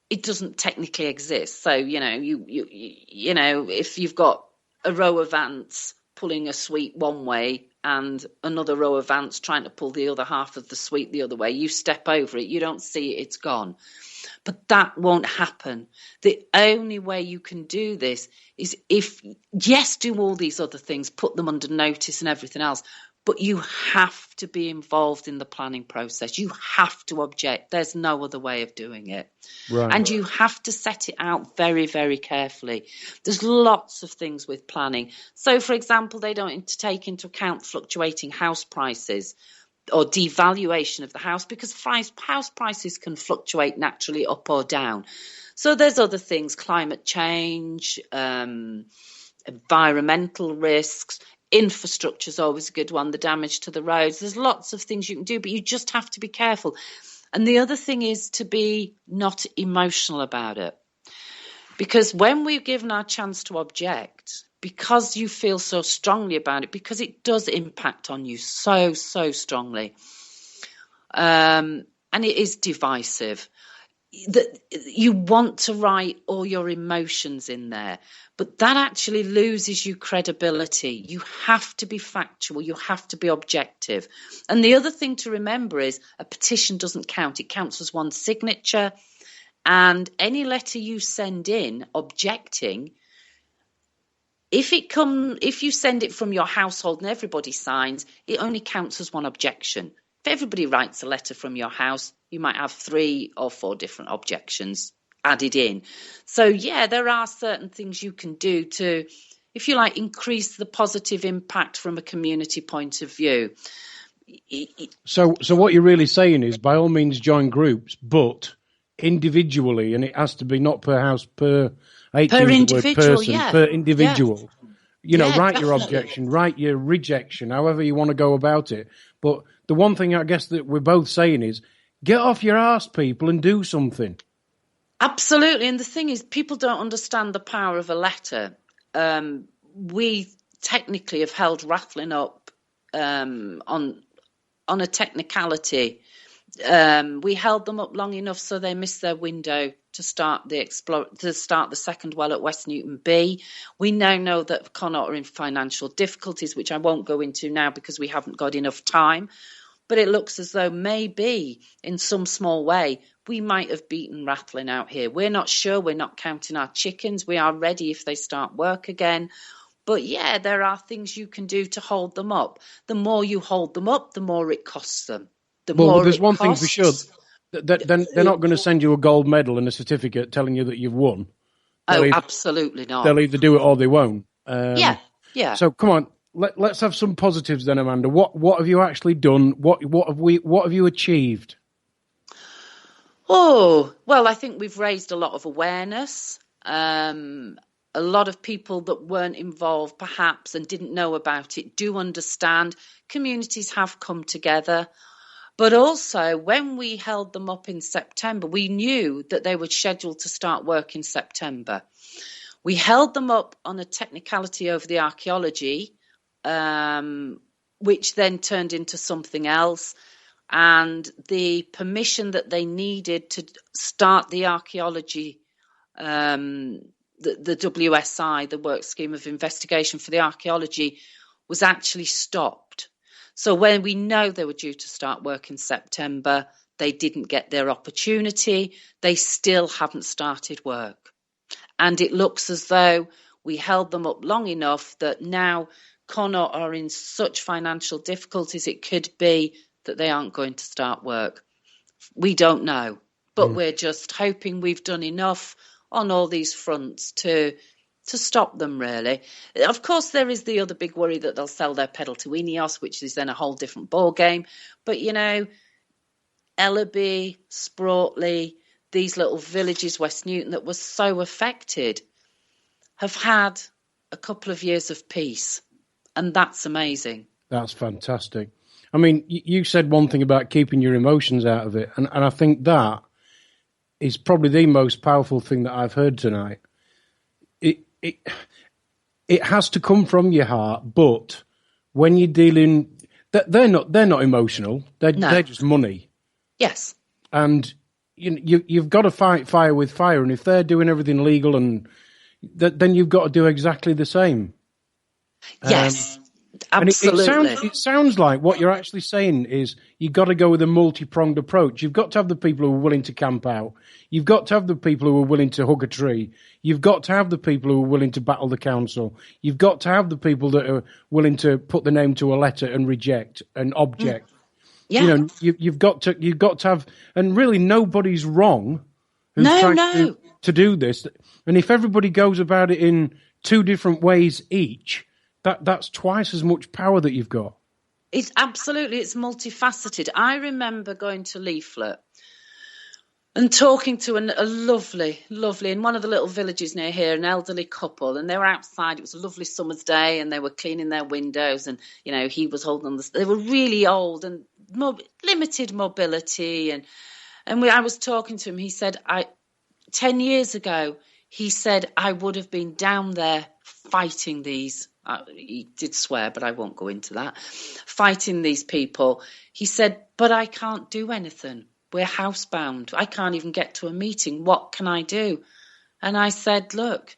it doesn't technically exist. So, if you've got a row of ants pulling a sweep one way and another row of ants trying to pull the other half of the sweep the other way, you step over it, you don't see it, it's gone. But that won't happen. The only way you can do this is do all these other things, put them under notice and everything else, but you have to be involved in the planning process. You have to object. There's no other way of doing it. Right. And you have to set it out very, very carefully. There's lots of things with planning. So, for example, they don't take into account fluctuating house prices or devaluation of the house, because house prices can fluctuate naturally up or down. So there's other things, climate change, environmental risks. Infrastructure is always a good one, the damage to the roads. There's lots of things you can do, but you just have to be careful. And the other thing is to be not emotional about it. Because when we're given our chance to object, because you feel so strongly about it, because it does impact on you so, so strongly, and it is divisive, that you want to write all your emotions in there, but that actually loses you credibility. You have to be factual. You have to be objective. And the other thing to remember is a petition doesn't count. It counts as one signature, and any letter you send in objecting, if you send it from your household and everybody signs, it only counts as one objection. If everybody writes a letter from your house, you might have 3 or 4 different objections added in. So, yeah, there are certain things you can do to, if you like, increase the positive impact from a community point of view. So what you're really saying is, by all means, join groups, but individually, and it has to be not per house, per individual, person, yeah. per individual. Yeah. Write Definitely. your objection, write your rejection, however you want to go about it. But the one thing I guess that we're both saying is, get off your arse, people, and do something. Absolutely. And the thing is, people don't understand the power of a letter. We technically have held rattling up on a technicality. We held them up long enough so they missed their window to start the second well at West Newton B. We now know that Connaught are in financial difficulties, which I won't go into now because we haven't got enough time. But it looks as though maybe in some small way we might have beaten rattling out here. We're not sure. We're not counting our chickens. We are ready if they start work again. But yeah, there are things you can do to hold them up. The more you hold them up, the more it costs them. There's one thing for sure. They're not going to send you a gold medal and a certificate telling you that you've won. Absolutely not. They'll either do it or they won't. Yeah. So come on, let's have some positives then, Amanda. What have you actually done? What have you achieved? Oh, well, I think we've raised a lot of awareness. A lot of people that weren't involved perhaps and didn't know about it do understand. Communities have come together. But also, when we held them up in September, we knew that they were scheduled to start work in September. We held them up on a technicality over the archaeology, which then turned into something else. And the permission that they needed to start the archaeology, the WSI, the Work Scheme of Investigation for the Archaeology, was actually stopped. So when we know they were due to start work in September, they didn't get their opportunity. They still haven't started work. And it looks as though we held them up long enough that now Connaught are in such financial difficulties, it could be that they aren't going to start work. We don't know, but we're just hoping we've done enough on all these fronts to stop them, really. Of course, there is the other big worry that they'll sell their pedal to Ineos, which is then a whole different ball game. But, you know, Ellaby, Spraughtley, these little villages, West Newton, that were so affected, have had a couple of years of peace. And that's amazing. That's fantastic. I mean, you said one thing about keeping your emotions out of it. And I think that is probably the most powerful thing that I've heard tonight. It has to come from your heart, but when you're dealing, they're not emotional. They're just money. Yes. And you've got to fight fire with fire. And if they're doing everything legal, and then you've got to do exactly the same. Yes. Absolutely. And it sounds like what you're actually saying is you've got to go with a multi-pronged approach. You've got to have the people who are willing to camp out. You've got to have the people who are willing to hug a tree. You've got to have the people who are willing to battle the council. You've got to have the people that are willing to put the name to a letter and reject and object. Yeah. You know, you've got to have, and really nobody's wrong who's trying to do this. And if everybody goes about it in two different ways each, that's twice as much power that you've got. It's multifaceted. I remember going to Leaflet and talking to a lovely, in one of the little villages near here, an elderly couple, and they were outside. It was a lovely summer's day, and they were cleaning their windows, and, you know, he was holding on they were really old and limited mobility, and I was talking to him. He said, 10 years ago, he said, I would have been down there fighting these. He did swear, but I won't go into that. Fighting these people. He said, but I can't do anything. We're housebound. I can't even get to a meeting. What can I do? And I said, look,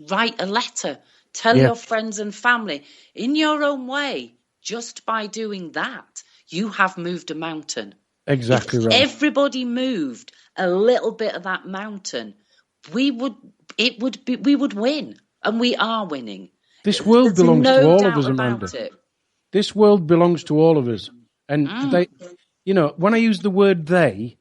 write a letter. Tell your friends and family in your own way. Just by doing that, you have moved a mountain. Exactly if right. Everybody moved a little bit of that mountain, we would win, and we are winning. This world belongs to all of us, Amanda. This world belongs to all of us. And they, you know, when I use the word they,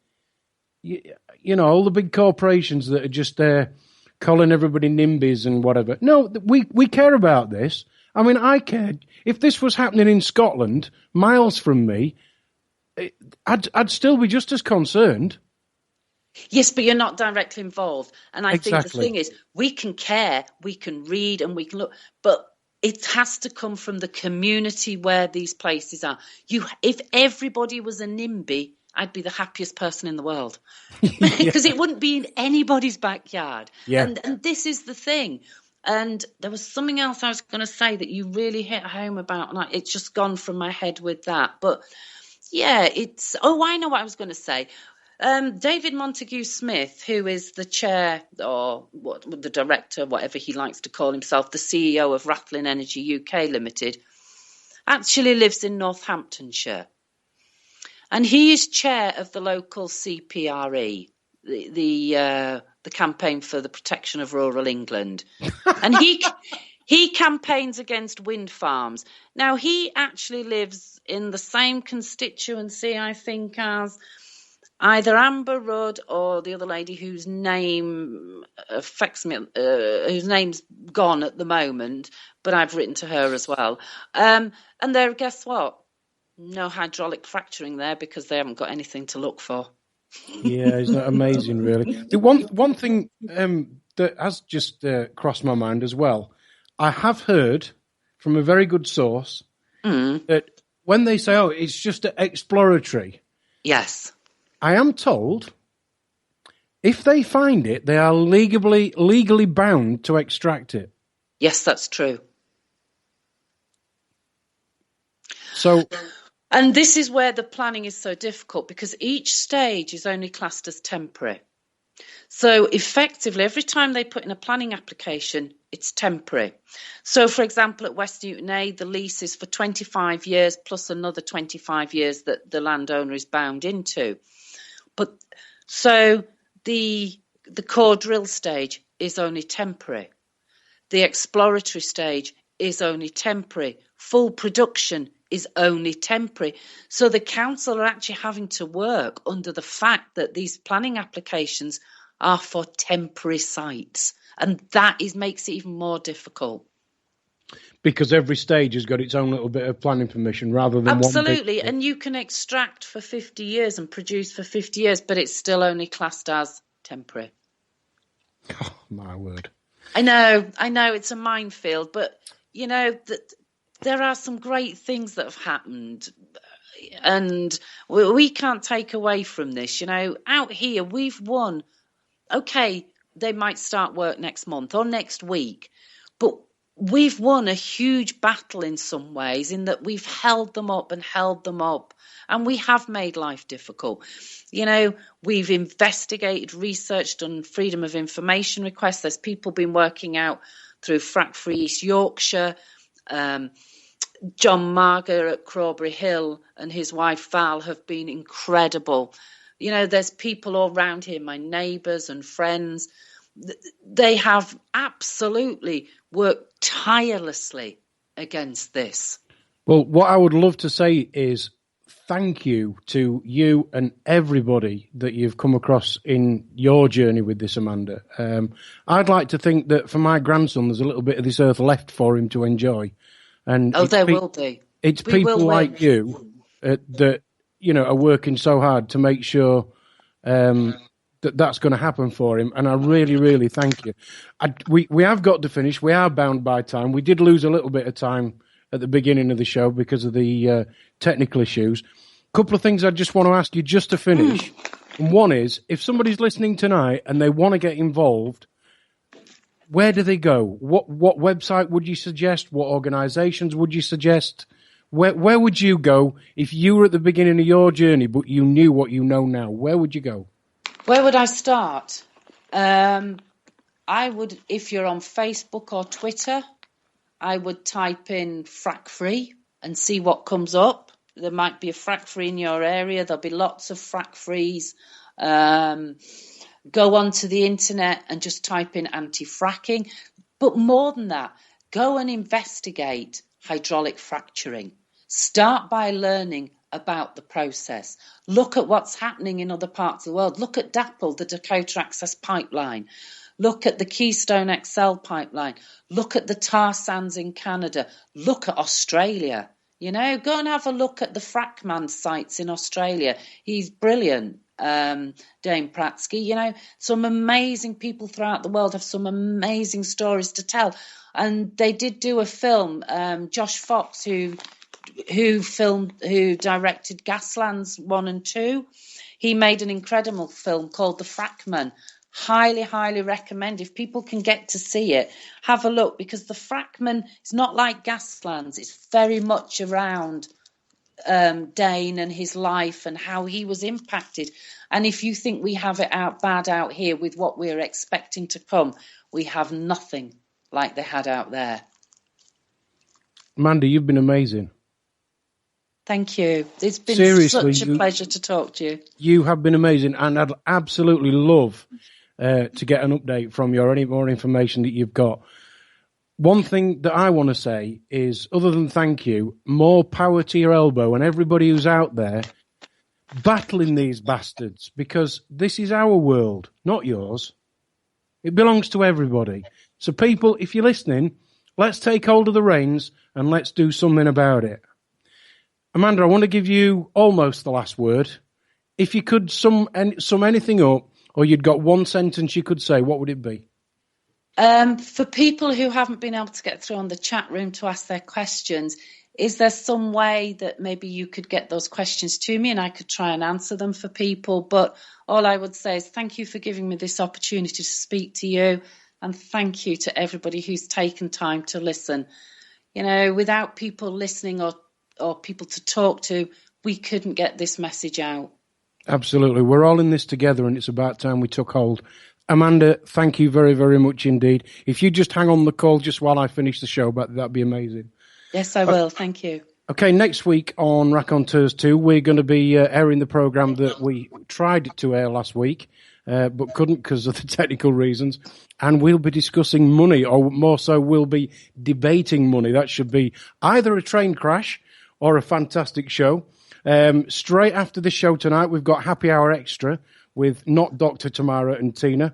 you know, all the big corporations that are just there calling everybody NIMBYs and whatever. No, we care about this. I mean, I cared. If this was happening in Scotland, miles from me, I'd still be just as concerned. Yes, but you're not directly involved. And I think the thing is, we can care, we can read, and we can look, but it has to come from the community where these places are. If everybody was a NIMBY, I'd be the happiest person in the world. Because it wouldn't be in anybody's backyard. Yeah. And this is the thing. And there was something else I was going to say that you really hit home about, and it's just gone from my head with that. But yeah, I know what I was going to say. David Montague-Smith, who is the chair or the director, whatever he likes to call himself, the CEO of Rattling Energy UK Limited, actually lives in Northamptonshire. And he is chair of the local CPRE, the campaign for the protection of rural England. And he campaigns against wind farms. Now, he actually lives in the same constituency, I think, as either Amber Rudd or the other lady whose name affects me, whose name's gone at the moment, but I've written to her as well. And there, guess what? No hydraulic fracturing there because they haven't got anything to look for. Yeah, isn't that amazing, really? The one thing that has just crossed my mind as well, I have heard from a very good source that when they say, it's just exploratory. Yes. I am told If they find it, they are legally bound to extract it. Yes, that's true. So, and this is where the planning is so difficult, because each stage is only classed as temporary. So effectively, every time they put in a planning application, it's temporary. So, for example, at West Newton A, the lease is for 25 years plus another 25 years that the landowner is bound into. But so the core drill stage is only temporary. The exploratory stage is only temporary. Full production is only temporary. So the council are actually having to work under the fact that these planning applications are for temporary sites. And that makes it even more difficult. Because every stage has got its own little bit of planning permission rather than absolutely, one big... And you can extract for 50 years and produce for 50 years, but it's still only classed as temporary. Oh, my word. I know, it's a minefield, but, you know, there are some great things that have happened, and we can't take away from this. You know, out here, we've won. Okay, they might start work next month or next week, but we've won a huge battle in some ways, in that we've held them up, and we have made life difficult. You know, we've investigated, researched, done freedom of information requests. There's people been working out through Frack Free East Yorkshire. John Marger at Crawberry Hill and his wife Val have been incredible. You know, there's people all around here, my neighbours and friends. They have absolutely worked tirelessly against this. Well, what I would love to say is thank you to you and everybody that you've come across in your journey with this, Amanda. I'd like to think that for my grandson, there's a little bit of this earth left for him to enjoy. And there will be. It's people like you that, you know, are working so hard to make sure that's going to happen for him. And I really, really thank you. We have got to finish. We are bound by time. We did lose a little bit of time at the beginning of the show because of the technical issues. A couple of things I just want to ask you just to finish. And one is, if somebody's listening tonight and they want to get involved, where do they go? What website would you suggest? What organisations would you suggest? Where would you go if you were at the beginning of your journey but you knew what you know now? Where would you go? Where would I start? I would, if you're on Facebook or Twitter, I would type in Frack Free and see what comes up. There might be a Frack Free in your area. There'll be lots of Frack Frees. Go onto the internet and just type in anti-fracking. But more than that, go and investigate hydraulic fracturing. Start by learning about the process. Look at what's happening in other parts of the world. Look at DAPL, the Dakota Access Pipeline. Look at the Keystone XL pipeline. Look at the tar sands in Canada. Look at Australia. You know, go and have a look at the Frackman sites in Australia. He's brilliant. Dane Pratsky, you know, some amazing people throughout the world have some amazing stories to tell. And they did do a film, Josh Fox, who directed Gaslands 1 and 2. He made an incredible film called The Frackman. Highly, highly recommend. If people can get to see it, have a look, because the Frackman is not like Gaslands. It's very much around Dane and his life and how he was impacted. And if you think we have it bad out here with what we're expecting to come, we have nothing like they had out there. Amanda, you've been amazing. Thank you. It's been Seriously, such a pleasure to talk to you. You have been amazing, and I'd absolutely love to get an update from you or any more information that you've got. One thing that I want to say is, other than thank you, more power to your elbow and everybody who's out there battling these bastards, because this is our world, not yours. It belongs to everybody. So people, if you're listening, let's take hold of the reins and let's do something about it. Amanda, I want to give you almost the last word. If you could sum anything up, or you'd got one sentence you could say, what would it be? For people who haven't been able to get through on the chat room to ask their questions, is there some way that maybe you could get those questions to me and I could try and answer them for people? But all I would say is thank you for giving me this opportunity to speak to you, and thank you to everybody who's taken time to listen. You know, without people listening or people to talk to, we couldn't get this message out. Absolutely. We're all in this together, and it's about time we took hold. Amanda, thank you very, very much indeed. If you just hang on the call just while I finish the show, that'd be amazing. Yes, I will. Thank you. Okay, next week on Raconteurs 2, we're going to be airing the programme that we tried to air last week, but couldn't because of the technical reasons. And we'll be discussing money, or more so, we'll be debating money. That should be either a train crash or a fantastic show. Straight after the show tonight, we've got Happy Hour Extra with Not Dr. Tamara and Tina.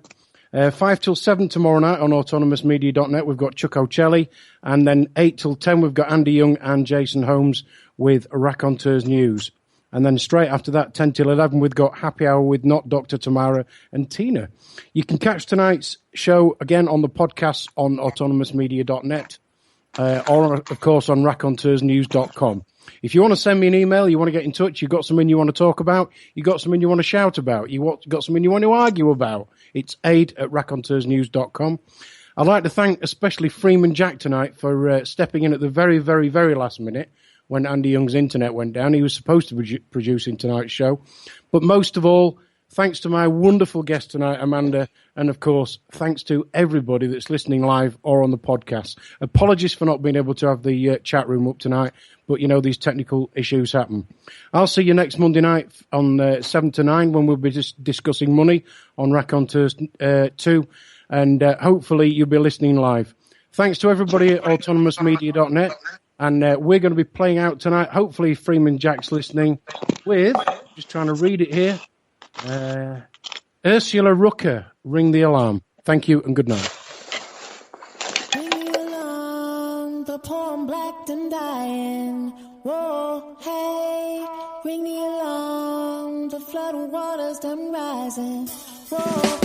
5 till 7 tomorrow night on autonomousmedia.net, we've got Chuck O'Celli. And then 8 till 10, we've got Andy Young and Jason Holmes with Raconteurs News. And then straight after that, 10 till 11, we've got Happy Hour with Not Dr. Tamara and Tina. You can catch tonight's show again on the podcast on autonomousmedia.net, or, of course, on raconteursnews.com. If you want to send me an email, you want to get in touch, you've got something you want to talk about, you've got something you want to shout about, you've got something you want to argue about, it's ade@raconteursnews.com. I'd like to thank especially Freeman Jack tonight for stepping in at the very, very, very last minute when Andy Young's internet went down. He was supposed to be producing tonight's show. But most of all, thanks to my wonderful guest tonight, Amanda, and of course, thanks to everybody that's listening live or on the podcast. Apologies for not being able to have the chat room up tonight, but you know, these technical issues happen. I'll see you next Monday night on 7 to 9 when we'll be just discussing money on Raconteurs 2, and hopefully you'll be listening live. Thanks to everybody at autonomousmedia.net, and we're going to be playing out tonight, hopefully Freeman Jack's listening, with, just trying to read it here, Ursula Rucker, Ring the Alarm. Thank you and good night. Ring the alarm, the poor and black and dying. Whoa, hey, ring the alarm, the flood waters done rising. Whoa.